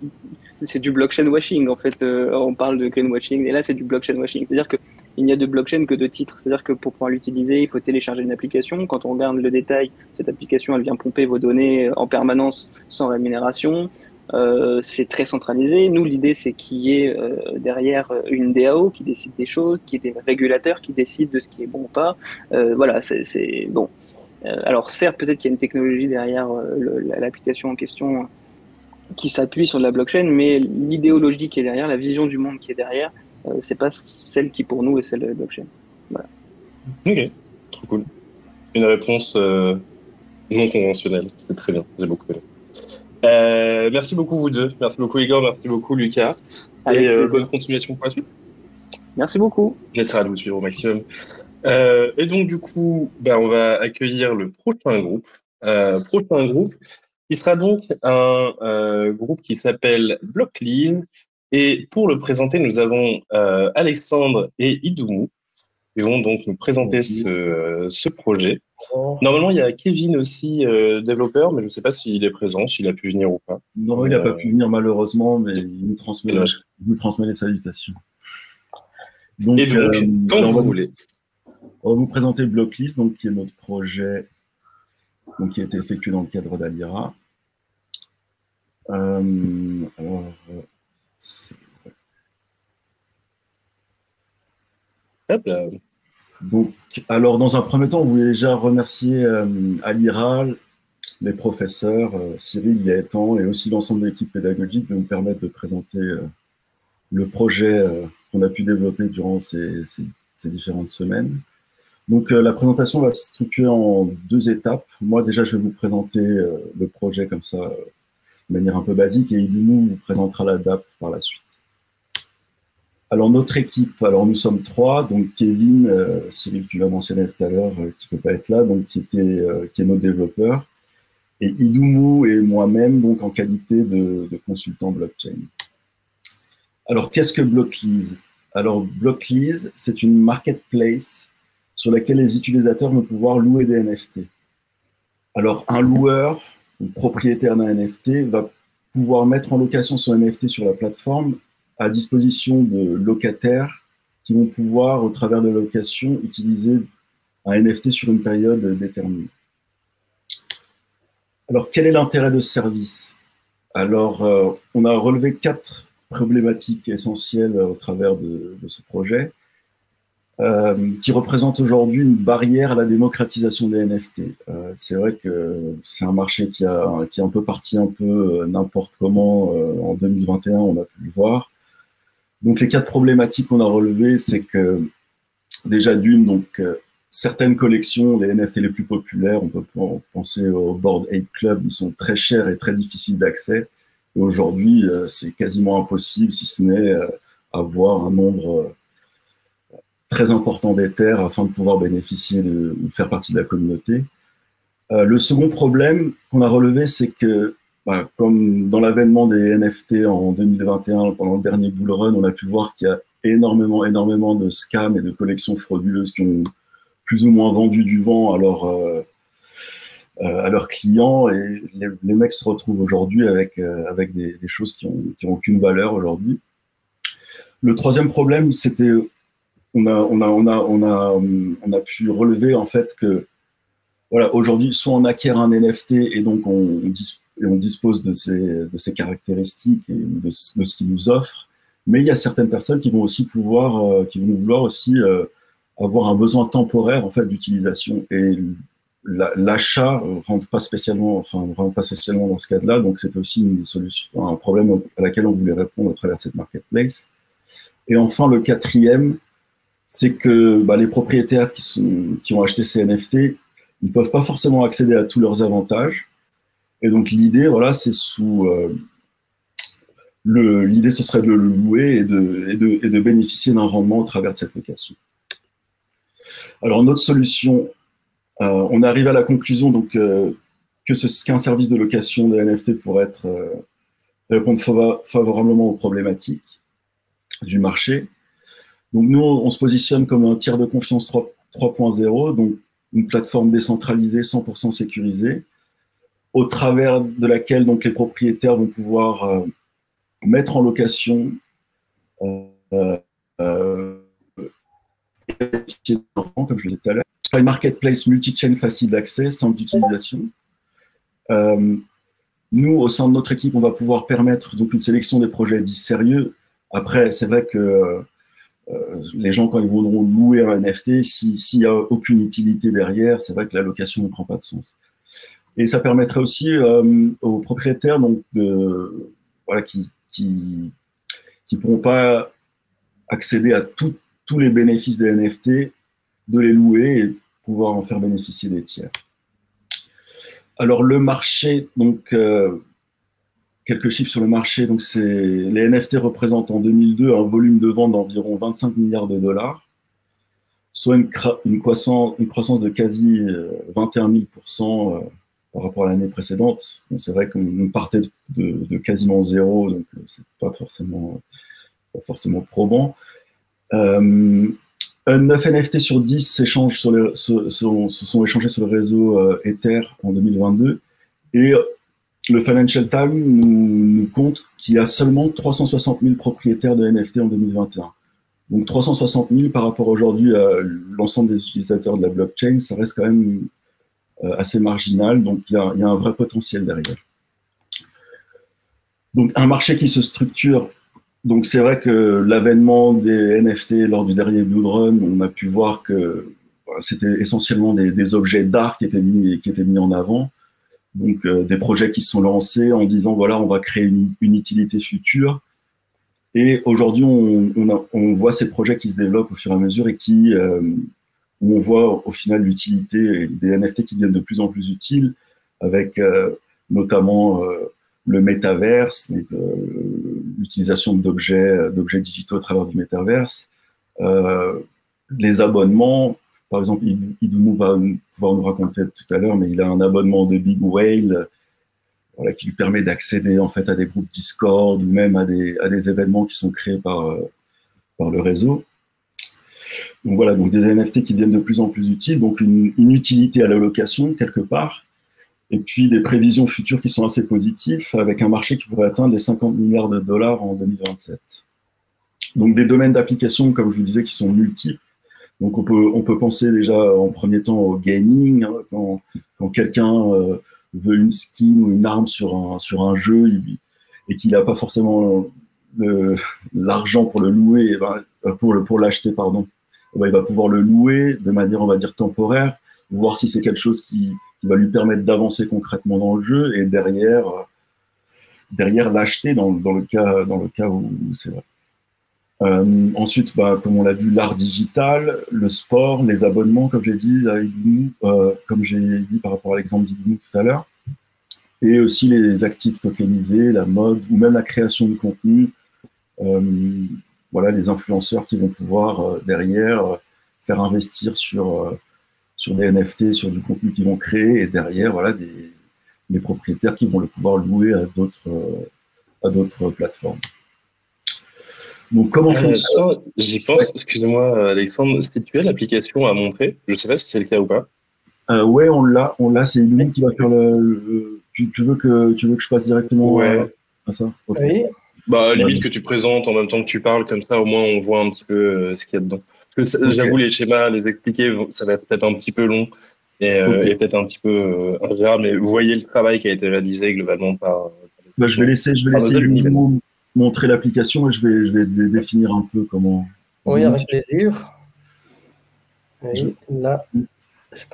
c'est du blockchain washing. En fait, on parle de greenwashing, et là, c'est du blockchain washing. C'est-à-dire que il n'y a de blockchain que de titres. C'est-à-dire que pour pouvoir l'utiliser, il faut télécharger une application. Quand on regarde le détail, cette application, elle vient pomper vos données en permanence sans rémunération. C'est très centralisé. Nous, l'idée, c'est qu'il y ait derrière une DAO qui décide des choses, qui est des régulateurs qui décident de ce qui est bon ou pas. Voilà, c'est bon. Alors, certes, peut-être qu'il y a une technologie derrière l'application en question qui s'appuie sur de la blockchain, mais l'idéologie qui est derrière, la vision du monde qui est derrière, c'est pas celle qui, pour nous, est celle de la blockchain. Voilà. Ok, trop cool. Une réponse non conventionnelle. C'est très bien, j'ai beaucoup aimé. Merci beaucoup vous deux, merci beaucoup Igor, merci beaucoup Lucas, et bonne continuation pour la suite. Merci beaucoup. J'essaierai de vous suivre au maximum. Et donc du coup, on va accueillir le prochain groupe qui sera donc un groupe qui s'appelle Blocklease, et pour le présenter, nous avons Alexandre et Idoumou qui vont donc nous présenter ce projet. Normalement, il y a Kevin aussi, développeur, mais je ne sais pas s'il est présent, s'il a pu venir ou pas. Non, il n'a pas pu venir malheureusement, mais il nous transmet les salutations. Donc, quand vous voulez. On va vous présenter Blocklease, donc, qui est notre projet qui a été effectué dans le cadre d'Alira. Donc, alors, dans un premier temps, on voulait déjà remercier Alira, les professeurs, Cyril, Gaëtan, et aussi l'ensemble de l'équipe pédagogique de nous permettre de présenter le projet qu'on a pu développer durant ces différentes semaines. Donc, la présentation va se structurer en 2 étapes. Moi, déjà, je vais vous présenter le projet comme ça, de manière un peu basique, et Idoumou vous présentera la DAP par la suite. Alors, notre équipe, nous sommes 3, donc Kevin, Cyril, tu l'as mentionné tout à l'heure, qui ne peut pas être là, donc qui est notre développeur, et Idoumou et moi-même, donc en qualité de consultant blockchain. Alors, qu'est-ce que Blocklease? Alors, Blocklease, c'est une marketplace sur laquelle les utilisateurs vont pouvoir louer des NFT. Alors, un loueur, ou propriétaire d'un NFT, va pouvoir mettre en location son NFT sur la plateforme à disposition de locataires qui vont pouvoir, au travers de la location, utiliser un NFT sur une période déterminée. Alors, quel est l'intérêt de ce service? Alors, on a relevé 4 problématiques essentielles au travers de ce projet, qui représentent aujourd'hui une barrière à la démocratisation des NFT. C'est vrai que c'est un marché qui est un peu parti un peu n'importe comment en 2021, on a pu le voir. Donc les 4 problématiques qu'on a relevées, c'est que déjà d'une, donc certaines collections, les NFT les plus populaires, on peut penser au Bored Ape Club, ils sont très chers et très difficiles d'accès. Et aujourd'hui, c'est quasiment impossible, si ce n'est avoir un nombre très important d'Ether afin de pouvoir bénéficier ou faire partie de la communauté. Le second problème qu'on a relevé, c'est que, comme dans l'avènement des NFT en 2021, pendant le dernier bull run, on a pu voir qu'il y a énormément de scams et de collections frauduleuses qui ont plus ou moins vendu du vent à leurs clients, et les mecs se retrouvent aujourd'hui avec des choses qui ont aucune valeur aujourd'hui. Le troisième problème, c'était on a pu relever en fait que voilà, aujourd'hui, soit on acquiert un NFT et donc on dispose de ses caractéristiques et de ce qu'il nous offre, mais il y a certaines personnes qui vont aussi vouloir aussi avoir un besoin temporaire en fait d'utilisation, et l'achat rentre pas spécialement dans ce cas-là. Donc c'est aussi une solution, un problème à laquelle on voulait répondre à travers cette marketplace. Et enfin, le quatrième, c'est que les propriétaires qui ont acheté ces NFT, ils ne peuvent pas forcément accéder à tous leurs avantages. Et donc l'idée, voilà, c'est l'idée, ce serait de le louer et de bénéficier d'un rendement au travers de cette location. Alors notre solution, on arrive à la conclusion donc qu'un service de location de NFT pourrait répondre favorablement aux problématiques du marché. Donc nous, on se positionne comme un tiers de confiance 3.0, donc une plateforme décentralisée, 100% sécurisée, au travers de laquelle donc les propriétaires vont pouvoir mettre en location comme je le disais tout à l'heure, une marketplace multi-chain facile d'accès, simple d'utilisation. Nous, au sein de notre équipe, on va pouvoir permettre donc une sélection des projets dits sérieux. Après, c'est vrai que les gens, quand ils voudront louer un NFT, s'il n'y a aucune utilité derrière, c'est vrai que la location ne prend pas de sens. Et ça permettrait aussi aux propriétaires donc, qui ne pourront pas accéder à tous les bénéfices des NFT, de les louer et pouvoir en faire bénéficier des tiers. Alors le marché, donc quelques chiffres sur le marché, donc les NFT représentent en 2002 un volume de vente d'environ 25 milliards de dollars, soit une croissance de quasi 21 000% par rapport à l'année précédente. Donc, c'est vrai qu'on partait de quasiment zéro, donc c'est pas forcément probant. 9 NFT sur 10 se sont échangés sur le réseau Ether en 2022, et le Financial Times nous compte qu'il y a seulement 360 000 propriétaires de NFT en 2021. Donc 360 000 par rapport aujourd'hui à l'ensemble des utilisateurs de la blockchain, ça reste quand même assez marginal, donc il y a un vrai potentiel derrière. Donc un marché qui se structure. Donc c'est vrai que l'avènement des NFT lors du dernier bull run, on a pu voir que c'était essentiellement des objets d'art qui étaient mis en avant. Donc des projets qui se sont lancés en disant voilà, on va créer une utilité future. Et aujourd'hui, on voit ces projets qui se développent au fur et à mesure et où on voit au final l'utilité des NFT qui deviennent de plus en plus utiles, avec notamment le métaverse, l'utilisation d'objets digitaux à travers du métaverse, les abonnements. Par exemple, Idounou va pouvoir nous raconter tout à l'heure, mais il a un abonnement de Big Whale, voilà, qui lui permet d'accéder en fait à des groupes Discord ou même à des événements qui sont créés par le réseau. Donc voilà, donc des NFT qui deviennent de plus en plus utiles, donc une utilité à la location quelque part, et puis des prévisions futures qui sont assez positives, avec un marché qui pourrait atteindre les 50 milliards de dollars en 2027. Donc des domaines d'application, comme je vous disais, qui sont multiples. Donc on peut penser déjà en premier temps au gaming, hein, quand quelqu'un veut une skin ou une arme sur un jeu et qu'il n'a pas forcément l'argent pour le louer, pour l'acheter, pardon. Il va pouvoir le louer de manière, on va dire, temporaire, voir si c'est quelque chose qui va lui permettre d'avancer concrètement dans le jeu, et derrière l'acheter dans le cas où c'est vrai. Ensuite, comme on l'a vu, l'art digital, le sport, les abonnements, comme j'ai dit, comme j'ai dit par rapport à l'exemple d'Idumou tout à l'heure, et aussi les actifs tokenisés, la mode, ou même la création de contenu. Voilà, les influenceurs qui vont pouvoir derrière faire investir sur des NFT, sur du contenu qu'ils vont créer, et derrière, voilà, des propriétaires qui vont le pouvoir louer à d'autres plateformes. Donc, comment fonctionne... J'y pense, excusez-moi Alexandre, si tu as l'application à montrer, je ne sais pas si c'est le cas ou pas. Ouais, on l'a, c'est Idumou qui va faire tu veux que je passe directement à ça? Okay. Oui. Limite que tu présentes en même temps que tu parles, comme ça au moins on voit un petit peu ce qu'il y a dedans. Parce que j'avoue, les schémas, les expliquer, ça va être peut-être un petit peu long et peut-être un petit peu ingérable, mais vous voyez le travail qui a été réalisé globalement par... je vais laisser Idumou montrer l'application et je vais définir un peu comment... Oui, avec plaisir. Oui, là...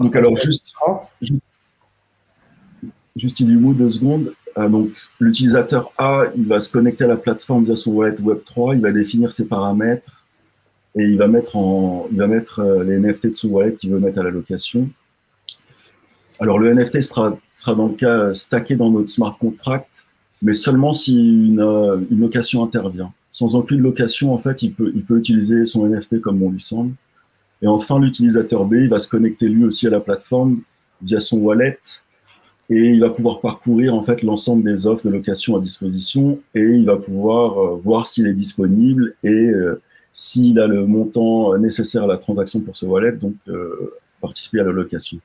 Donc alors, juste Idumou, 2 secondes. Donc, l'utilisateur A, il va se connecter à la plateforme via son wallet Web3, il va définir ses paramètres et il va mettre les NFT de son wallet qu'il veut mettre à la location. Alors, le NFT sera dans le cas stacké dans notre smart contract, mais seulement si une location intervient. Sans aucune location, en fait, il peut utiliser son NFT comme bon lui semble. Et enfin, l'utilisateur B, il va se connecter lui aussi à la plateforme via son wallet et il va pouvoir parcourir en fait l'ensemble des offres de location à disposition et il va pouvoir voir s'il est disponible et s'il a le montant nécessaire à la transaction pour ce wallet, donc participer à la location.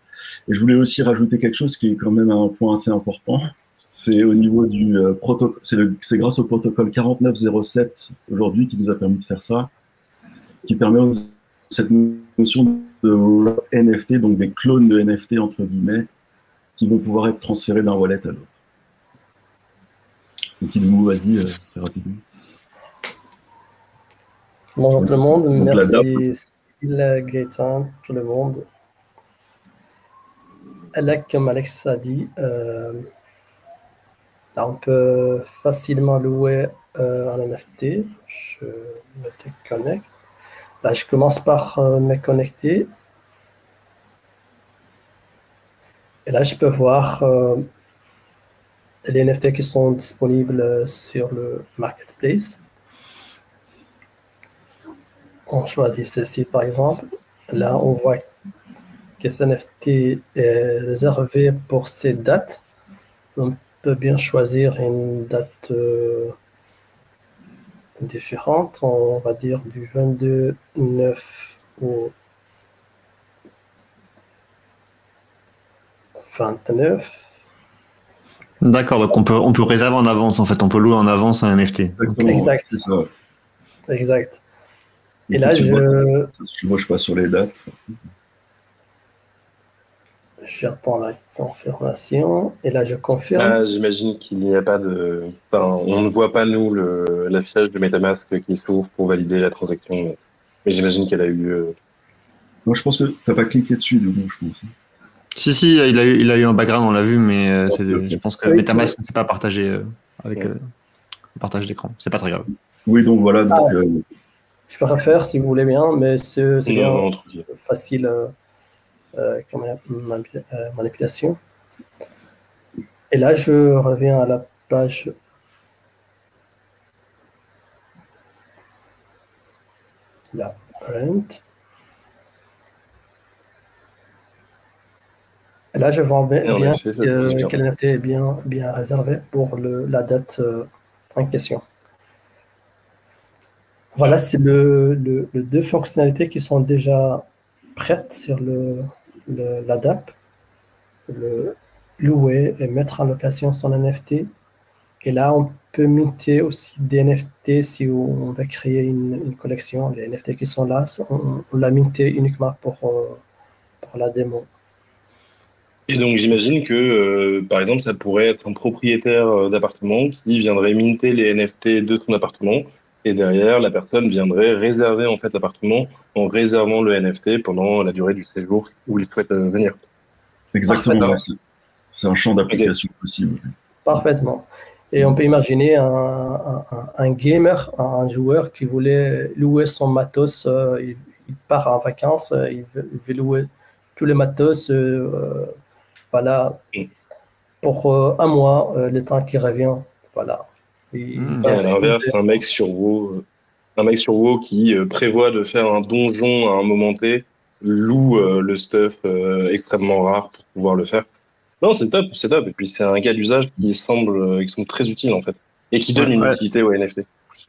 Et je voulais aussi rajouter quelque chose qui est quand même un point assez important. C'est au niveau du protocole, c'est grâce au protocole 4907 aujourd'hui qui nous a permis de faire ça, qui permet cette notion de NFT, donc des clones de NFT entre guillemets, qui vont pouvoir être transférés d'un wallet à l'autre. Donc Idumou, vas-y, très rapidement. Bonjour tout le monde, merci Gaëtan, tout le monde. Comme Alex a dit, là on peut facilement louer un NFT. Je me déconnecte. Là, je commence par me connecter. Et là, je peux voir les NFT qui sont disponibles sur le marketplace. On choisit ceci, par exemple. Là, on voit que ce NFT est réservé pour ces dates. On peut bien choisir une date différentes, on va dire du 22/9 au 29. D'accord, donc on peut réserver en avance en fait, on peut louer en avance un NFT. Exact. C'est ça. Exact. Et là, moi je passe sur les dates. J'attends la confirmation et là je confirme. J'imagine qu'il n'y a pas de... Enfin, on ne voit pas nous l'affichage de MetaMask qui s'ouvre pour valider la transaction, mais j'imagine qu'elle a eu lieu. Moi je pense que tu n'as pas cliqué dessus, donc je pense. Si, il a eu un background, on l'a vu, mais je pense que MetaMask ne s'est pas partagé avec le partage d'écran. C'est pas très grave. Oui, donc voilà. Donc, je peux refaire si vous voulez bien, mais c'est bien facile. Comme manipulation. Et là, je reviens à la page la rent. Et là, je vois bien que l'NFT est bien réservé pour la date en question. Voilà, c'est les 2 fonctionnalités qui sont déjà prêtes sur la DApp, le louer et mettre en location son NFT. Et là, on peut minter aussi des NFT si on va créer une collection. Les NFT qui sont là, on l'a minté uniquement pour la démo. Et donc, j'imagine que, par exemple, ça pourrait être un propriétaire d'appartement qui viendrait minter les NFT de son appartement. Et derrière, la personne viendrait réserver en fait l'appartement en réservant le NFT pendant la durée du séjour où il souhaite venir. Exactement. C'est un champ d'application possible. Parfaitement. Et on peut imaginer un gamer, un joueur qui voulait louer son matos, il part en vacances, il veut louer tous les matos, voilà, pour un mois, le temps qu'il revient, voilà. Et à l'inverse, un mec sur WoW qui prévoit de faire un donjon à un moment T, loue le stuff extrêmement rare pour pouvoir le faire. Non, c'est top, c'est top. Et puis c'est un cas d'usage qui semble très utile en fait, et qui donne une utilité au NFT.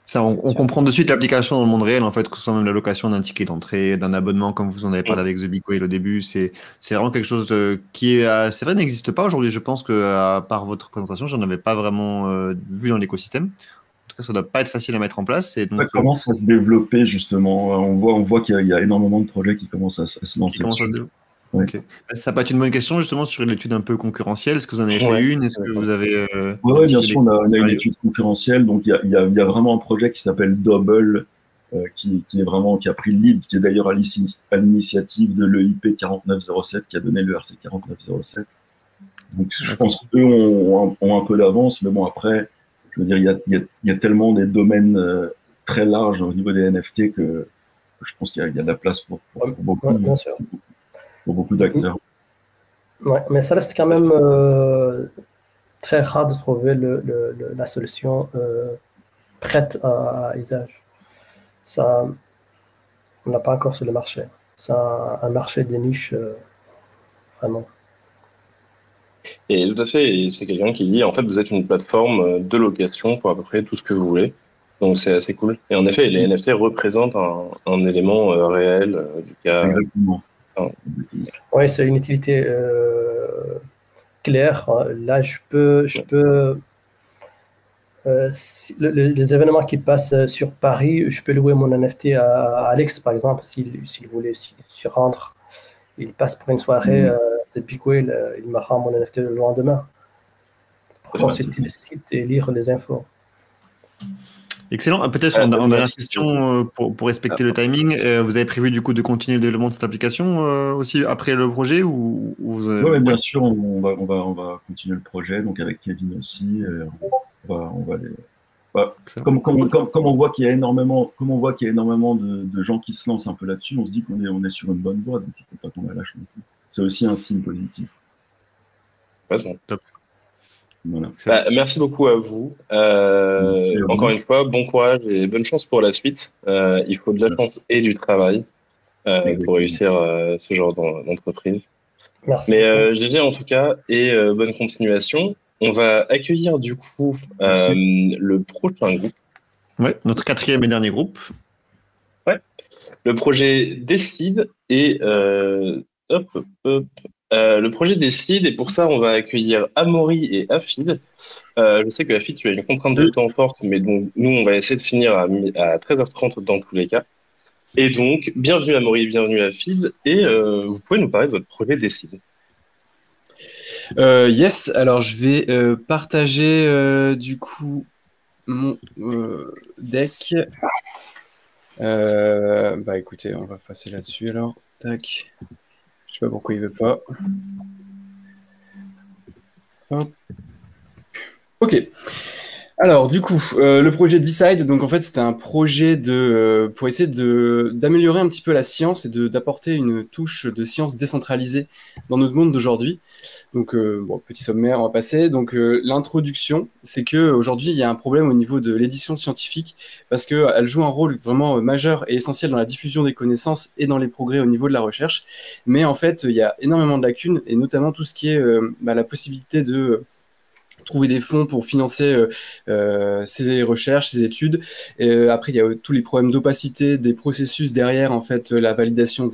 Ça, on comprend de suite l'application dans le monde réel, en fait, que ce soit même la location d'un ticket d'entrée, d'un abonnement, comme vous en avez parlé avec The Big Whale au début. C'est vraiment quelque chose qui est, c'est vrai, n'existe pas aujourd'hui. Je pense que, par votre présentation, j'en avais pas vraiment vu dans l'écosystème. En tout cas, ça doit pas être facile à mettre en place. Et donc, ça commence à se développer, justement. On voit qu'il y a énormément de projets qui commencent à se lancer. Okay. Ça peut être une bonne question justement sur l'étude un peu concurrentielle. Est-ce que vous en avez fait une? Est-ce que vous avez Oui, bien sûr, on a une étude concurrentielle. Donc il y a vraiment un projet qui s'appelle Double, qui a pris le lead, qui est d'ailleurs à l'initiative de l'EIP 4907, qui a donné le RC 4907. Donc je pense qu'eux ont un peu d'avance, mais bon après, je veux dire, il y a tellement des domaines très larges au niveau des NFT que je pense qu'il y a de la place pour beaucoup. Bien sûr. Pour beaucoup d'acteurs. Ouais, mais ça reste quand même très rare de trouver la solution prête à usage. Ça, on n'a pas encore sur le marché. C'est un marché de niche, vraiment. Et tout à fait, et c'est quelqu'un qui dit, en fait, vous êtes une plateforme de location pour à peu près tout ce que vous voulez. Donc c'est assez cool. Et en effet, les NFT représentent un élément réel du cas. Exactement. Oui, c'est une utilité claire. Là, je peux les événements qui passent sur Paris, je peux louer mon NFT à Alex, par exemple, s'il voulait s'y rendre. Il passe pour une soirée, The Big Whale, il me rend mon NFT le lendemain. Pour consulter le site et lire les infos. Excellent. Peut-être en dernière question, pour respecter le timing, vous avez prévu du coup de continuer le développement de cette application aussi après le projet ou Oui, bien sûr, on va continuer le projet, donc avec Kevin aussi. On va comme on voit qu'il y a énormément, de gens qui se lancent un peu là-dessus, on se dit qu'on est sur une bonne voie, donc il ne faut pas tomber à la chance. C'est aussi un signe positif. Top. Voilà. Merci beaucoup à vous. Encore une fois, bon courage et bonne chance pour la suite. Il faut de la chance et du travail pour réussir ce genre d'entreprise. Merci. Mais GG en tout cas et bonne continuation. On va accueillir du coup le prochain groupe. Ouais, notre 4e et dernier groupe. Ouais. Le projet Décide et le projet Décide, et pour ça, on va accueillir Amaury et Afid. Je sais que Afid, tu as une contrainte de temps forte, mais donc nous, on va essayer de finir à 13h30 dans tous les cas. Et donc, bienvenue Amaury, bienvenue Afid, et vous pouvez nous parler de votre projet Décide. Yes, alors je vais partager du coup mon deck. Écoutez, on va passer là-dessus alors. Tac. Je sais pas pourquoi il veut pas. Hop. Ok. Alors, du coup, le projet Decide, donc en fait, c'était un projet pour essayer d'améliorer un petit peu la science et d'apporter une touche de science décentralisée dans notre monde d'aujourd'hui. Donc, petit sommaire, on va passer. Donc, l'introduction, c'est qu'aujourd'hui, il y a un problème au niveau de l'édition scientifique parce qu'elle joue un rôle vraiment majeur et essentiel dans la diffusion des connaissances et dans les progrès au niveau de la recherche. Mais en fait, il y a énormément de lacunes et notamment tout ce qui est la possibilité de trouver des fonds pour financer ces recherches, ces études. Après, il y a tous les problèmes d'opacité des processus derrière, en fait, la validation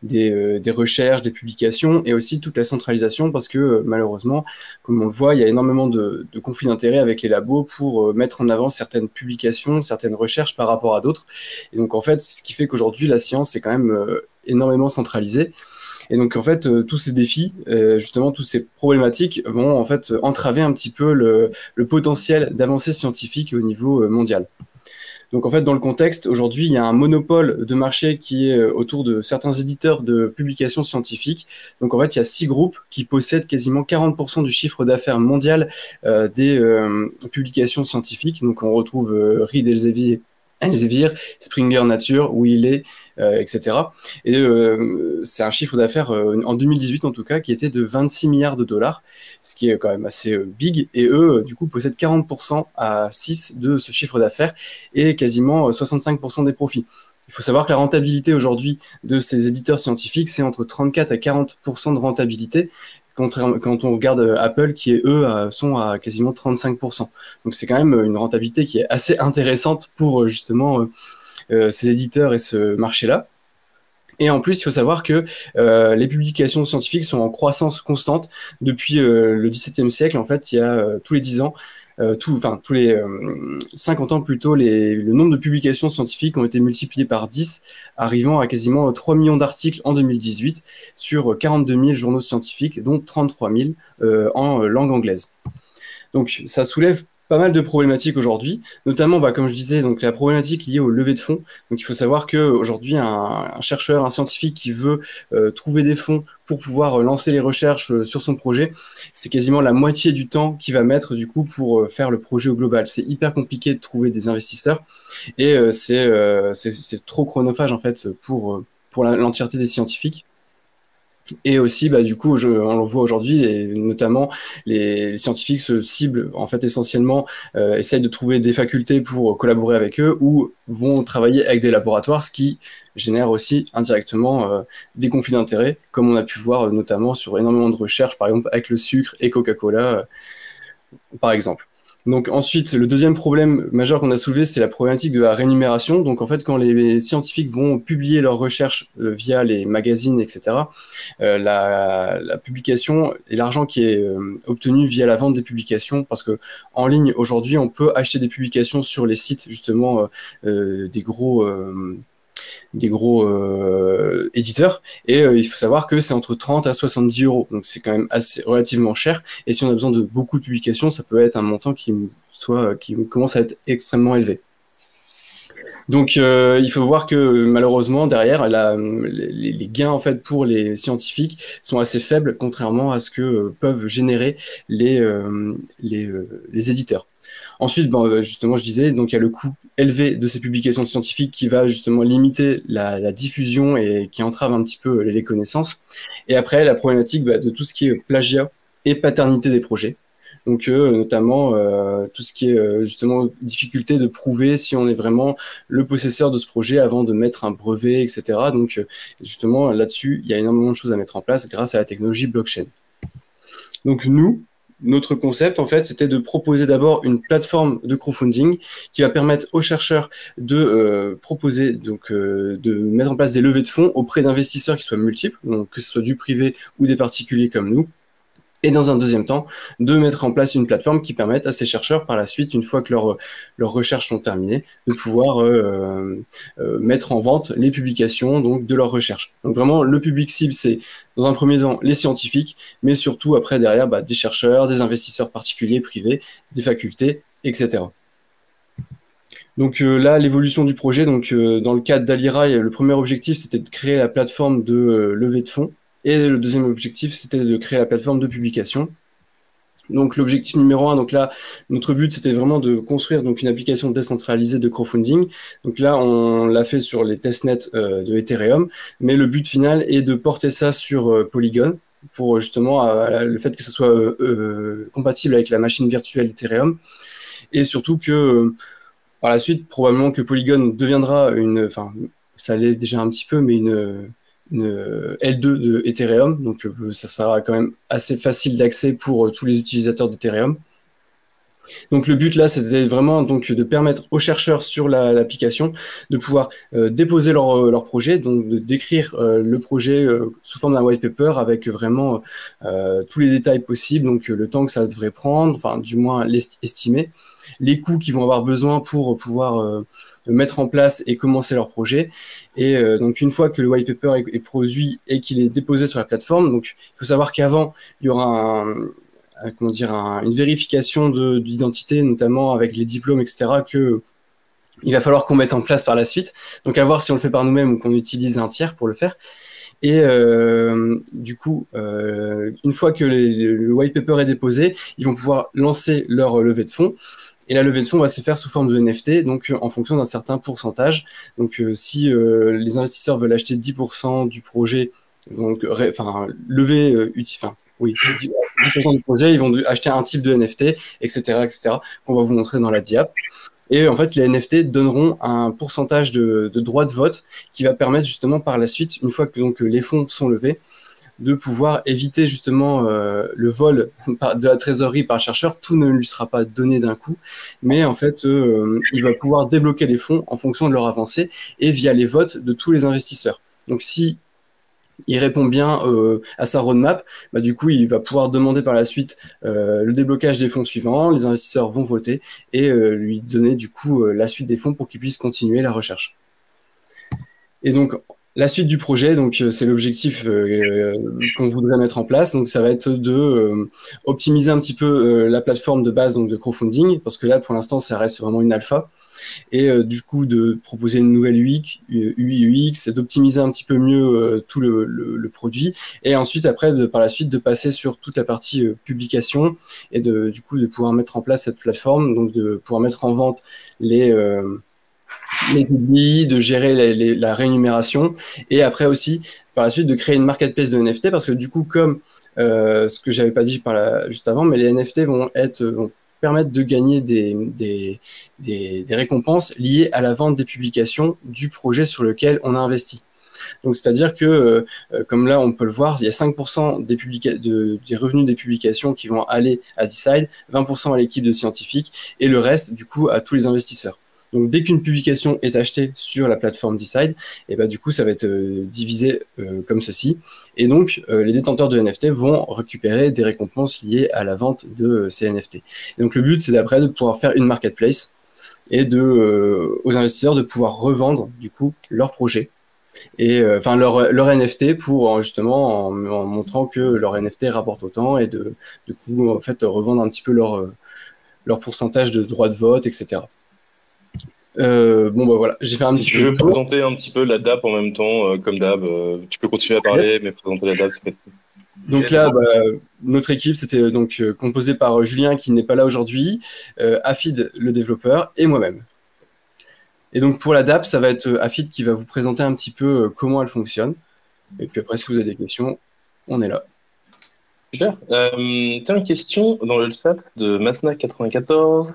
des recherches, des publications, et aussi toute la centralisation, parce que malheureusement, comme on le voit, il y a énormément de conflits d'intérêts avec les labos pour mettre en avant certaines publications, certaines recherches par rapport à d'autres. Et donc, en fait, ce qui fait qu'aujourd'hui, la science est quand même énormément centralisée. Et donc, en fait, tous ces défis, justement, toutes ces problématiques vont, en fait, entraver un petit peu le potentiel d'avancée scientifique au niveau mondial. Donc en fait, dans le contexte, aujourd'hui, il y a un monopole de marché qui est autour de certains éditeurs de publications scientifiques. Donc en fait, il y a 6 groupes qui possèdent quasiment 40% du chiffre d'affaires mondial des publications scientifiques. Donc on retrouve Reed Elsevier, Springer Nature, Wiley, etc. Et c'est un chiffre d'affaires en 2018 en tout cas qui était de 26 milliards de dollars, ce qui est quand même assez big. Et eux, du coup, possèdent 40% à 6 de ce chiffre d'affaires et quasiment 65% des profits. Il faut savoir que la rentabilité aujourd'hui de ces éditeurs scientifiques, c'est entre 34 à 40% de rentabilité, quand on regarde Apple, qui eux sont à quasiment 35%. Donc c'est quand même une rentabilité qui est assez intéressante pour justement ces éditeurs et ce marché-là. Et en plus, il faut savoir que les publications scientifiques sont en croissance constante depuis le XVIIe siècle. En fait, il y a tous les 10 ans, tous les 50 ans plutôt, le nombre de publications scientifiques ont été multipliés par 10, arrivant à quasiment 3 millions d'articles en 2018 sur 42 000 journaux scientifiques, dont 33 000 en langue anglaise. Donc ça soulève pas mal de problématiques aujourd'hui, notamment, comme je disais, donc la problématique liée au levée de fonds. Donc il faut savoir qu'aujourd'hui, un chercheur, un scientifique qui veut trouver des fonds pour pouvoir lancer les recherches sur son projet, c'est quasiment la moitié du temps qu'il va mettre du coup pour faire le projet au global. C'est hyper compliqué de trouver des investisseurs et c'est trop chronophage en fait pour l'entièreté des scientifiques. Et aussi, du coup, on le voit aujourd'hui, et notamment les scientifiques se ciblent en fait essentiellement, essayent de trouver des facultés pour collaborer avec eux ou vont travailler avec des laboratoires, ce qui génère aussi indirectement des conflits d'intérêts, comme on a pu voir notamment sur énormément de recherches, par exemple avec le sucre et Coca-Cola, par exemple. Donc ensuite, le deuxième problème majeur qu'on a soulevé, c'est la problématique de la rémunération. Donc en fait, quand les scientifiques vont publier leurs recherches via les magazines, etc., la publication et l'argent qui est obtenu via la vente des publications, parce que en ligne aujourd'hui, on peut acheter des publications sur les sites justement des gros éditeurs, et il faut savoir que c'est entre 30 à 70 euros, donc c'est quand même relativement cher, et si on a besoin de beaucoup de publications, ça peut être un montant qui commence à être extrêmement élevé. Donc il faut voir que malheureusement derrière les gains en fait pour les scientifiques sont assez faibles, contrairement à ce que peuvent générer les éditeurs. Ensuite, justement, je disais, donc il y a le coût élevé de ces publications scientifiques qui va justement limiter la diffusion et qui entrave un petit peu les connaissances. Et après, la problématique de tout ce qui est plagiat et paternité des projets. Donc, notamment, tout ce qui est justement difficulté de prouver si on est vraiment le possesseur de ce projet avant de mettre un brevet, etc. Donc, justement, là-dessus, il y a énormément de choses à mettre en place grâce à la technologie blockchain. Donc, notre concept, en fait, c'était de proposer d'abord une plateforme de crowdfunding qui va permettre aux chercheurs de proposer, donc de mettre en place des levées de fonds auprès d'investisseurs qui soient multiples, donc que ce soit du privé ou des particuliers comme nous. Et dans un deuxième temps, de mettre en place une plateforme qui permette à ces chercheurs, par la suite, une fois que leurs recherches sont terminées, de pouvoir mettre en vente les publications donc, de leurs recherches. Donc vraiment, le public cible, c'est dans un premier temps les scientifiques, mais surtout après, derrière, des chercheurs, des investisseurs particuliers, privés, des facultés, etc. Donc là, l'évolution du projet, donc dans le cadre d'Alira, le premier objectif, c'était de créer la plateforme de levée de fonds. Et le deuxième objectif, c'était de créer la plateforme de publication. Donc l'objectif numéro 1, donc là, notre but, c'était vraiment de construire donc, une application décentralisée de crowdfunding. Donc là, on l'a fait sur les testnets de Ethereum, mais le but final est de porter ça sur Polygon, pour justement le fait que ce soit compatible avec la machine virtuelle Ethereum, et surtout que par la suite, probablement que Polygon deviendra ça l'est déjà un petit peu, mais une L2 de Ethereum, donc ça sera quand même assez facile d'accès pour tous les utilisateurs d'Ethereum. Donc le but là, c'était vraiment donc de permettre aux chercheurs sur l'application de pouvoir déposer leur projet, donc de décrire le projet sous forme d'un white paper avec vraiment tous les détails possibles, donc le temps que ça devrait prendre, enfin du moins l'estimer, les coûts qu'ils vont avoir besoin pour pouvoir mettre en place et commencer leur projet. Et donc une fois que le white paper est produit et qu'il est déposé sur la plateforme, donc il faut savoir qu'avant il y aura une vérification d'identité, notamment avec les diplômes, etc., que il va falloir qu'on mette en place par la suite. Donc à voir si on le fait par nous-mêmes ou qu'on utilise un tiers pour le faire. Et du coup, une fois que le white paper est déposé, ils vont pouvoir lancer leur levée de fonds. Et la levée de fonds va se faire sous forme de NFT, donc en fonction d'un certain pourcentage. Donc si les investisseurs veulent acheter 10% du projet, donc lever, oui, 10% du projet, ils vont acheter un type de NFT, etc., qu'on va vous montrer dans la diap. Et en fait, les NFT donneront un pourcentage de droits de vote qui va permettre justement par la suite, une fois que donc, les fonds sont levés, de pouvoir éviter justement le vol de la trésorerie par le chercheur. Tout ne lui sera pas donné d'un coup, mais en fait, il va pouvoir débloquer les fonds en fonction de leur avancée et via les votes de tous les investisseurs. Donc si il répond bien à sa roadmap, bah, du coup, il va pouvoir demander par la suite le déblocage des fonds suivants, les investisseurs vont voter et lui donner du coup la suite des fonds pour qu'il puisse continuer la recherche. Et donc, la suite du projet, donc c'est l'objectif qu'on voudrait mettre en place. Donc, ça va être de optimiser un petit peu la plateforme de base donc de crowdfunding, parce que là, pour l'instant, ça reste vraiment une alpha. Et du coup, de proposer une nouvelle UI, UX, d'optimiser un petit peu mieux tout le produit. Et ensuite, après, par la suite, de passer sur toute la partie publication et du coup, de pouvoir mettre en place cette plateforme, donc de pouvoir mettre en vente les publis, de gérer la rémunération et après aussi par la suite de créer une marketplace de NFT parce que du coup comme ce que j'avais pas dit juste avant, mais les NFT vont permettre de gagner des récompenses liées à la vente des publications du projet sur lequel on a investi. Donc, c'est-à-dire que, comme là, on peut le voir, il y a 5% des revenus des publications qui vont aller à Decide, 20% à l'équipe de scientifiques et le reste, du coup, à tous les investisseurs. Donc, dès qu'une publication est achetée sur la plateforme Decide, et ben, du coup, ça va être divisé comme ceci. Et donc, les détenteurs de NFT vont récupérer des récompenses liées à la vente de ces NFT. Et donc, le but, c'est d'après de pouvoir faire une marketplace et aux investisseurs de pouvoir revendre, du coup, leur projet. Et enfin leur NFT pour justement en montrant que leur NFT rapporte autant et du coup en fait revendre un petit peu leur pourcentage de droits de vote, etc. Bon bah voilà, j'ai fait un petit peu. Tu veux présenter un petit peu la DAP en même temps, comme d'hab. Tu peux continuer à parler, mais présenter la DAP, c'est peut-être. Donc là, notre équipe, c'était donc composée par Julien qui n'est pas là aujourd'hui, Afid le développeur et moi-même. Et donc pour la DAP, ça va être Afid qui va vous présenter un petit peu comment elle fonctionne. Et puis après, si vous avez des questions, on est là. Super. Tiens, une question dans le chat de Masna94.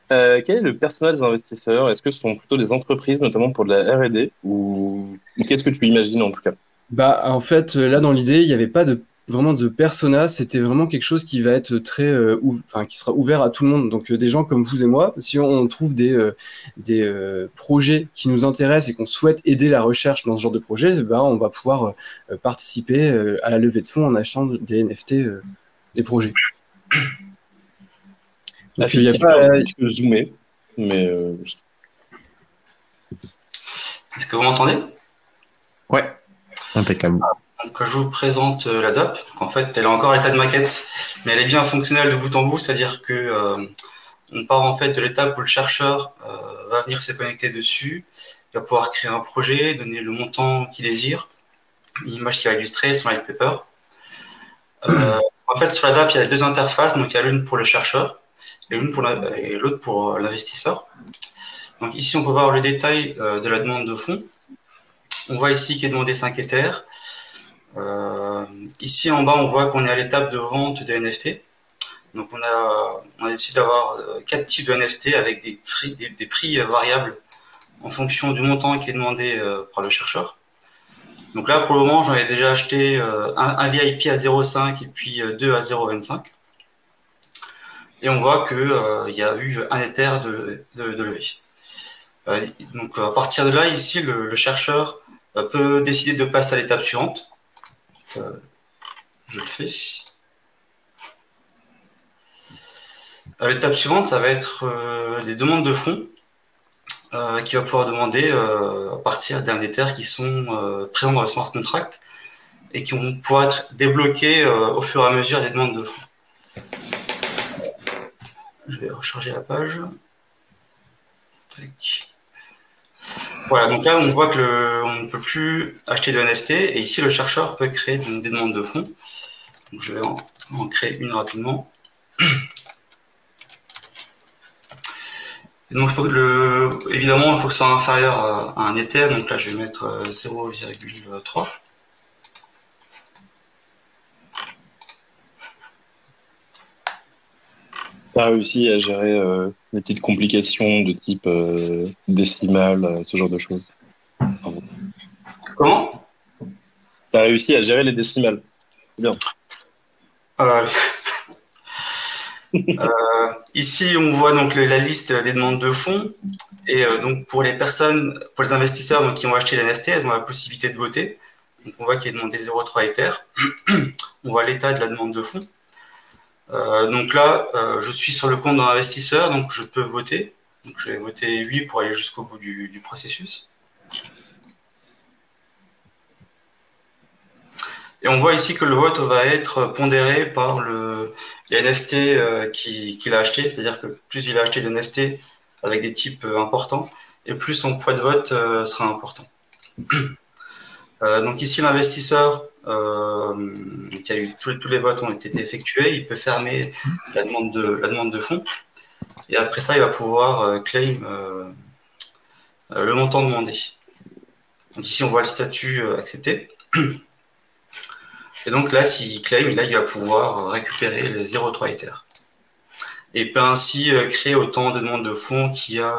Quel est le personnel des investisseurs? Est-ce que ce sont plutôt des entreprises, notamment pour de la R&D, ou qu'est-ce que tu imagines en tout cas? Bah, en fait, là, dans l'idée, il n'y avait pas vraiment de persona, c'était vraiment quelque chose qui va être très, qui sera ouvert à tout le monde. Donc, des gens comme vous et moi, si on trouve des projets qui nous intéressent et qu'on souhaite aider la recherche dans ce genre de projet, bah, on va pouvoir participer à la levée de fonds en achetant des NFT des projets. Donc, il y a pas un petit peu zoomé, mais. Est-ce que vous m'entendez? Ouais, impeccable. Donc, je vous présente la DAP. Donc, en fait, elle est encore à l'état de maquette, mais elle est bien fonctionnelle de bout en bout, c'est-à-dire que on part en fait de l'étape où le chercheur va venir se connecter dessus, il va pouvoir créer un projet, donner le montant qu'il désire, une image qui va illustrer son white paper. En fait, sur la DAP, il y a deux interfaces, donc il y a l'une pour le chercheur et l'autre pour l'investisseur. Donc ici, on peut voir le détail de la demande de fonds. On voit ici qu'il est demandé 5 Ethers. Ici en bas, on voit qu'on est à l'étape de vente de NFT. Donc on a décidé d'avoir 4 types de NFT avec des prix variables en fonction du montant qui est demandé par le chercheur. Donc là, pour le moment, j'en ai déjà acheté un VIP à 0,5 et puis 2 à 0,25. Et on voit qu'il y a eu un Ether de levée. Donc à partir de là, ici, le chercheur peut décider de passer à l'étape suivante. Je le fais. L'étape suivante, ça va être des demandes de fonds qui va pouvoir demander à partir d'un Ether qui sont présents dans le smart contract et qui vont pouvoir être débloqués au fur et à mesure des demandes de fonds. Je vais recharger la page. Tac. Voilà, donc là, on voit que on ne peut plus acheter de NFT. Et ici, le chercheur peut créer des demandes de fonds. Donc, je vais en créer une rapidement. Et donc, évidemment, il faut que ce soit inférieur à un Ether. Donc là, je vais mettre 0,3. Tu as réussi à gérer les petites complications de type décimal, ce genre de choses. Bravo. Comment? Tu as réussi à gérer les décimales. Bien. Ici, on voit donc la liste des demandes de fonds. Et donc, pour les personnes, pour les investisseurs donc, qui ont acheté les NFT, elles ont la possibilité de voter. Donc, on voit qu'il est demandé 0,3 Ether. On voit l'état de la demande de fonds. Donc là, je suis sur le compte d'un investisseur, donc je peux voter. Donc, je vais voter oui pour aller jusqu'au bout du processus. Et on voit ici que le vote va être pondéré par les NFT qu'il a acheté, c'est-à-dire que plus il a acheté de NFT avec des types importants, et plus son poids de vote sera important. Donc ici, l'investisseur, qui a eu tous les votes ont été effectués, il peut fermer la demande de fonds, et après ça, il va pouvoir claim le montant demandé. Donc ici, on voit le statut accepté. Et donc là, s'il claim, là, il va pouvoir récupérer les 0,3 Ether. Et il peut ainsi créer autant de demandes de fonds qu'il y a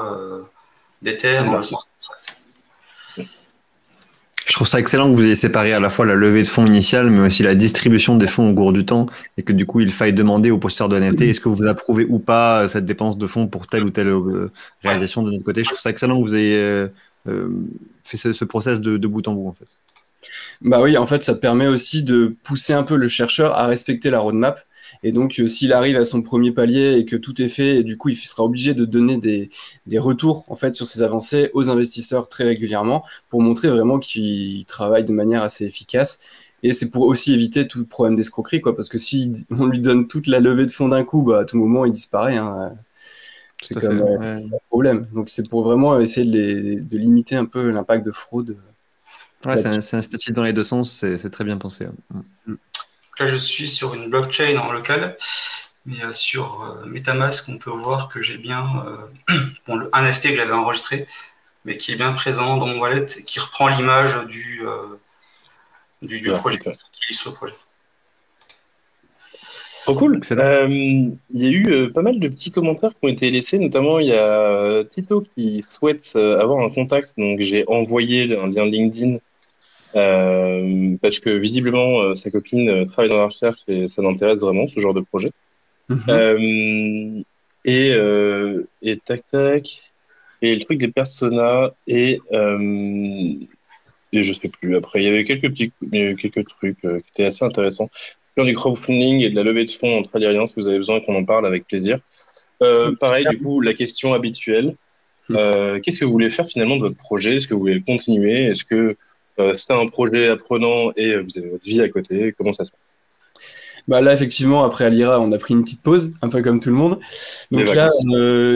d'Ether dans le smart contract. Je trouve ça excellent que vous ayez séparé à la fois la levée de fonds initiale, mais aussi la distribution des fonds au cours du temps, et que du coup, il faille demander aux possesseurs de NFT est-ce que vous approuvez ou pas cette dépense de fonds pour telle ou telle réalisation de notre côté. Je trouve ça excellent que vous ayez fait ce process de bout en bout, en fait. Bah oui, en fait, ça permet aussi de pousser un peu le chercheur à respecter la roadmap. Et donc, s'il arrive à son premier palier et que tout est fait, et du coup, il sera obligé de donner des retours en fait sur ses avancées aux investisseurs très régulièrement pour montrer vraiment qu'il travaille de manière assez efficace. Et c'est pour aussi éviter tout problème d'escroquerie, quoi, parce que si on lui donne toute la levée de fonds d'un coup, bah, à tout moment, il disparaît. Hein. C'est comme c'est un problème. Donc, c'est pour vraiment essayer de limiter un peu l'impact de fraude. Ouais, c'est incitatif dans les deux sens, c'est très bien pensé. Là, je suis sur une blockchain en local, mais sur MetaMask, on peut voir que j'ai bien un NFT que j'avais enregistré, mais qui est bien présent dans mon wallet, qui reprend l'image du projet, qui illustre le projet. Trop cool. Il y a eu pas mal de petits commentaires qui ont été laissés, notamment il y a Tito qui souhaite avoir un contact, donc j'ai envoyé un lien LinkedIn parce que visiblement sa copine travaille dans la recherche et ça l'intéresse vraiment ce genre de projet. Et tac tac et le truc des personas et je sais plus. Après il y avait quelques trucs qui étaient assez intéressants. Du crowdfunding et de la levée de fonds entre Aliriens, si vous avez besoin qu'on en parle avec plaisir. Pareil, du coup, la question habituelle. Qu'est-ce que vous voulez faire finalement de votre projet? Est-ce que vous voulez le continuer? Est-ce que c'est un projet apprenant et vous avez votre vie à côté? Comment ça se passe? Bah là, effectivement, après Alira, on a pris une petite pause, un peu comme tout le monde. Donc là,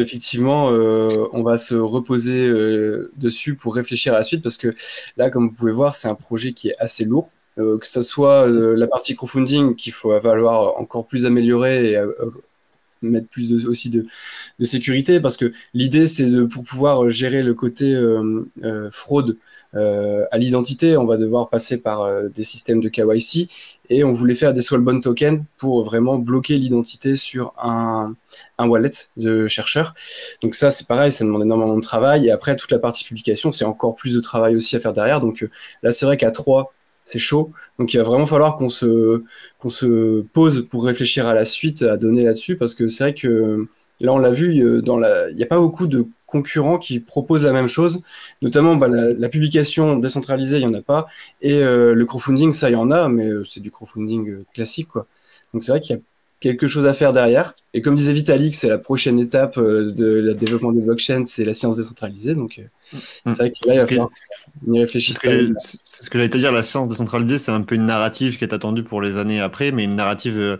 effectivement, on va se reposer dessus pour réfléchir à la suite, parce que là, comme vous pouvez voir, c'est un projet qui est assez lourd. Que ce soit la partie crowdfunding qu'il faut falloir encore plus améliorer et mettre plus aussi de sécurité, parce que l'idée c'est pour pouvoir gérer le côté fraude à l'identité, on va devoir passer par des systèmes de KYC et on voulait faire des Soulbound tokens pour vraiment bloquer l'identité sur un wallet de chercheurs. Donc ça c'est pareil, ça demande énormément de travail, et après toute la partie publication c'est encore plus de travail aussi à faire derrière. Donc là c'est vrai qu'à 3 c'est chaud, donc il va vraiment falloir qu'on se pose pour réfléchir à la suite à donner là-dessus, parce que c'est vrai que là on l'a vu, il n'y a pas beaucoup de concurrents qui proposent la même chose, notamment la publication décentralisée, il n'y en a pas, et le crowdfunding, ça il y en a, mais c'est du crowdfunding classique, quoi. Donc c'est vrai qu'il y a quelque chose à faire derrière. Et comme disait Vitalik, c'est la prochaine étape de développement des blockchains, c'est la science décentralisée. Donc, c'est vrai qu'il va falloir y réfléchir. C'est ce que j'allais te dire, la science décentralisée, c'est un peu une narrative qui est attendue pour les années après, mais une narrative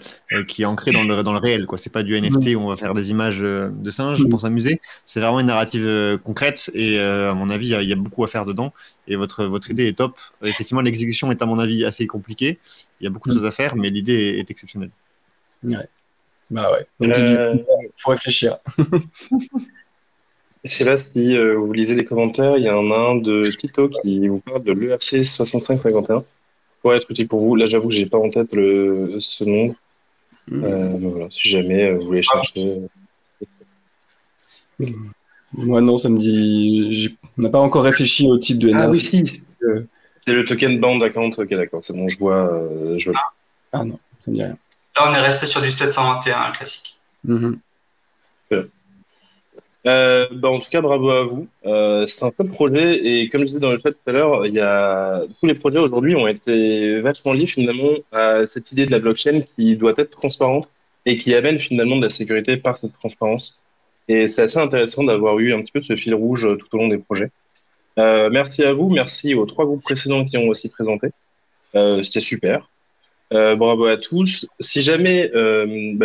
qui est ancrée dans le réel, quoi. C'est pas du NFT où on va faire des images de singes pour s'amuser. C'est vraiment une narrative concrète et à mon avis, il y a beaucoup à faire dedans. Et votre idée est top. Effectivement, l'exécution est à mon avis assez compliquée. Il y a beaucoup de choses à faire, mais l'idée est exceptionnelle. Ouais. Bah ouais. Donc, du coup, faut réfléchir. Je sais pas si vous lisez les commentaires, il y en a un de Tito qui vous parle de l'ERC 6551. Pourrait être utile pour vous. Là, j'avoue que j'ai pas en tête ce nom. Voilà, si jamais vous voulez chercher. Moi, non, ça me dit. On n'a pas encore réfléchi au type de NAV. Ah oui, si. C'est le token band account. Ok, d'accord. C'est bon, je vois. Ah non, ça me dit rien. Là, on est resté sur du 721 classique. En tout cas, bravo à vous. C'est un top projet et comme je disais dans le chat tout à l'heure, tous les projets aujourd'hui ont été vachement liés finalement à cette idée de la blockchain qui doit être transparente et qui amène finalement de la sécurité par cette transparence. Et c'est assez intéressant d'avoir eu un petit peu ce fil rouge tout au long des projets. Merci à vous, merci aux 3 groupes précédents qui ont aussi présenté. C'était super. Bravo à tous. Si jamais,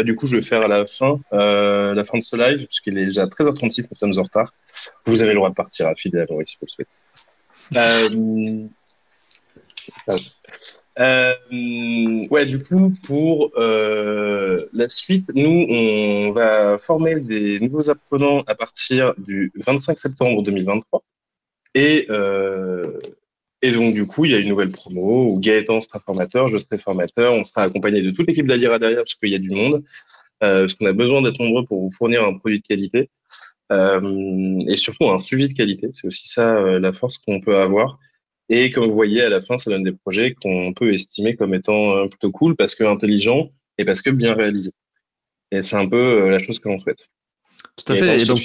du coup, je vais faire à la fin de ce live, puisqu'il est déjà 13h36, nous sommes en retard. Vous avez le droit de partir à fidèle à si vous le souhaitez. Du coup, pour la suite, nous, on va former des nouveaux apprenants à partir du 25 septembre 2023. Et donc, du coup, il y a une nouvelle promo où Gaëtan sera formateur, je serai formateur. On sera accompagné de toute l'équipe d'Alira derrière parce qu'il y a du monde. Parce qu'on a besoin d'être nombreux pour vous fournir un produit de qualité. Et surtout, un suivi de qualité. C'est aussi ça la force qu'on peut avoir. Et comme vous voyez, à la fin, ça donne des projets qu'on peut estimer comme étant plutôt cool parce que intelligents et parce que bien réalisés. Et c'est un peu la chose que l'on souhaite. Tout à fait. Et donc,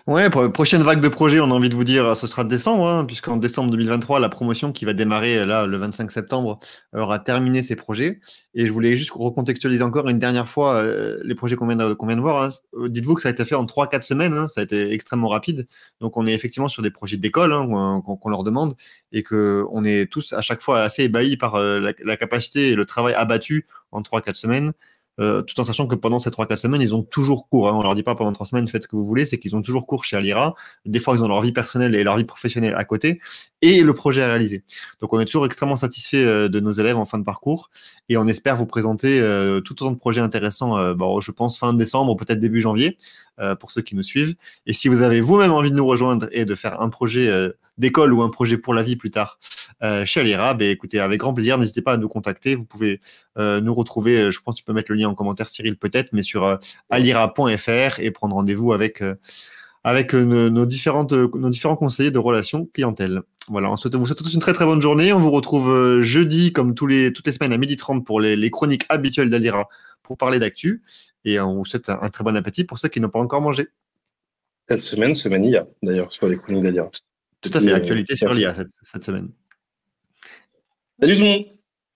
ouais, pour la prochaine vague de projets, on a envie de vous dire, ce sera décembre, hein, puisqu'en décembre 2023, la promotion qui va démarrer là le 25 septembre aura terminé ses projets. Et je voulais juste recontextualiser encore une dernière fois les projets qu'on vient de voir. Hein. Dites-vous que ça a été fait en 3-4 semaines, hein, ça a été extrêmement rapide. Donc on est effectivement sur des projets d'école qu'on leur demande et qu'on est tous à chaque fois assez ébahis par la capacité et le travail abattu en 3-4 semaines. Tout en sachant que pendant ces 3-4 semaines, ils ont toujours cours. Hein. On leur dit pas pendant 3 semaines, faites ce que vous voulez, c'est qu'ils ont toujours cours chez Alira. Des fois, ils ont leur vie personnelle et leur vie professionnelle à côté, et le projet est réalisé. Donc, on est toujours extrêmement satisfait de nos élèves en fin de parcours, et on espère vous présenter tout autant de projets intéressants, je pense fin décembre, peut-être début janvier, pour ceux qui nous suivent. Et si vous avez vous-même envie de nous rejoindre et de faire un projet d'école ou un projet pour la vie plus tard chez Alira, écoutez, avec grand plaisir, n'hésitez pas à nous contacter. Vous pouvez nous retrouver, je pense que tu peux mettre le lien en commentaire, Cyril, peut-être, mais sur alira.fr et prendre rendez-vous avec nos différents conseillers de relations clientèle. Voilà, vous souhaite tous une très très bonne journée. On vous retrouve jeudi, comme toutes les semaines à 12h30 pour les chroniques habituelles d'Alira pour parler d'actu. Et on vous souhaite un très bon appétit pour ceux qui n'ont pas encore mangé. Cette semaine, IA, d'ailleurs, sur les chroniques d'Alira. Tout à fait, actualité sur l'IA cette semaine. Salut tout le monde.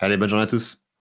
Allez, bonne journée à tous.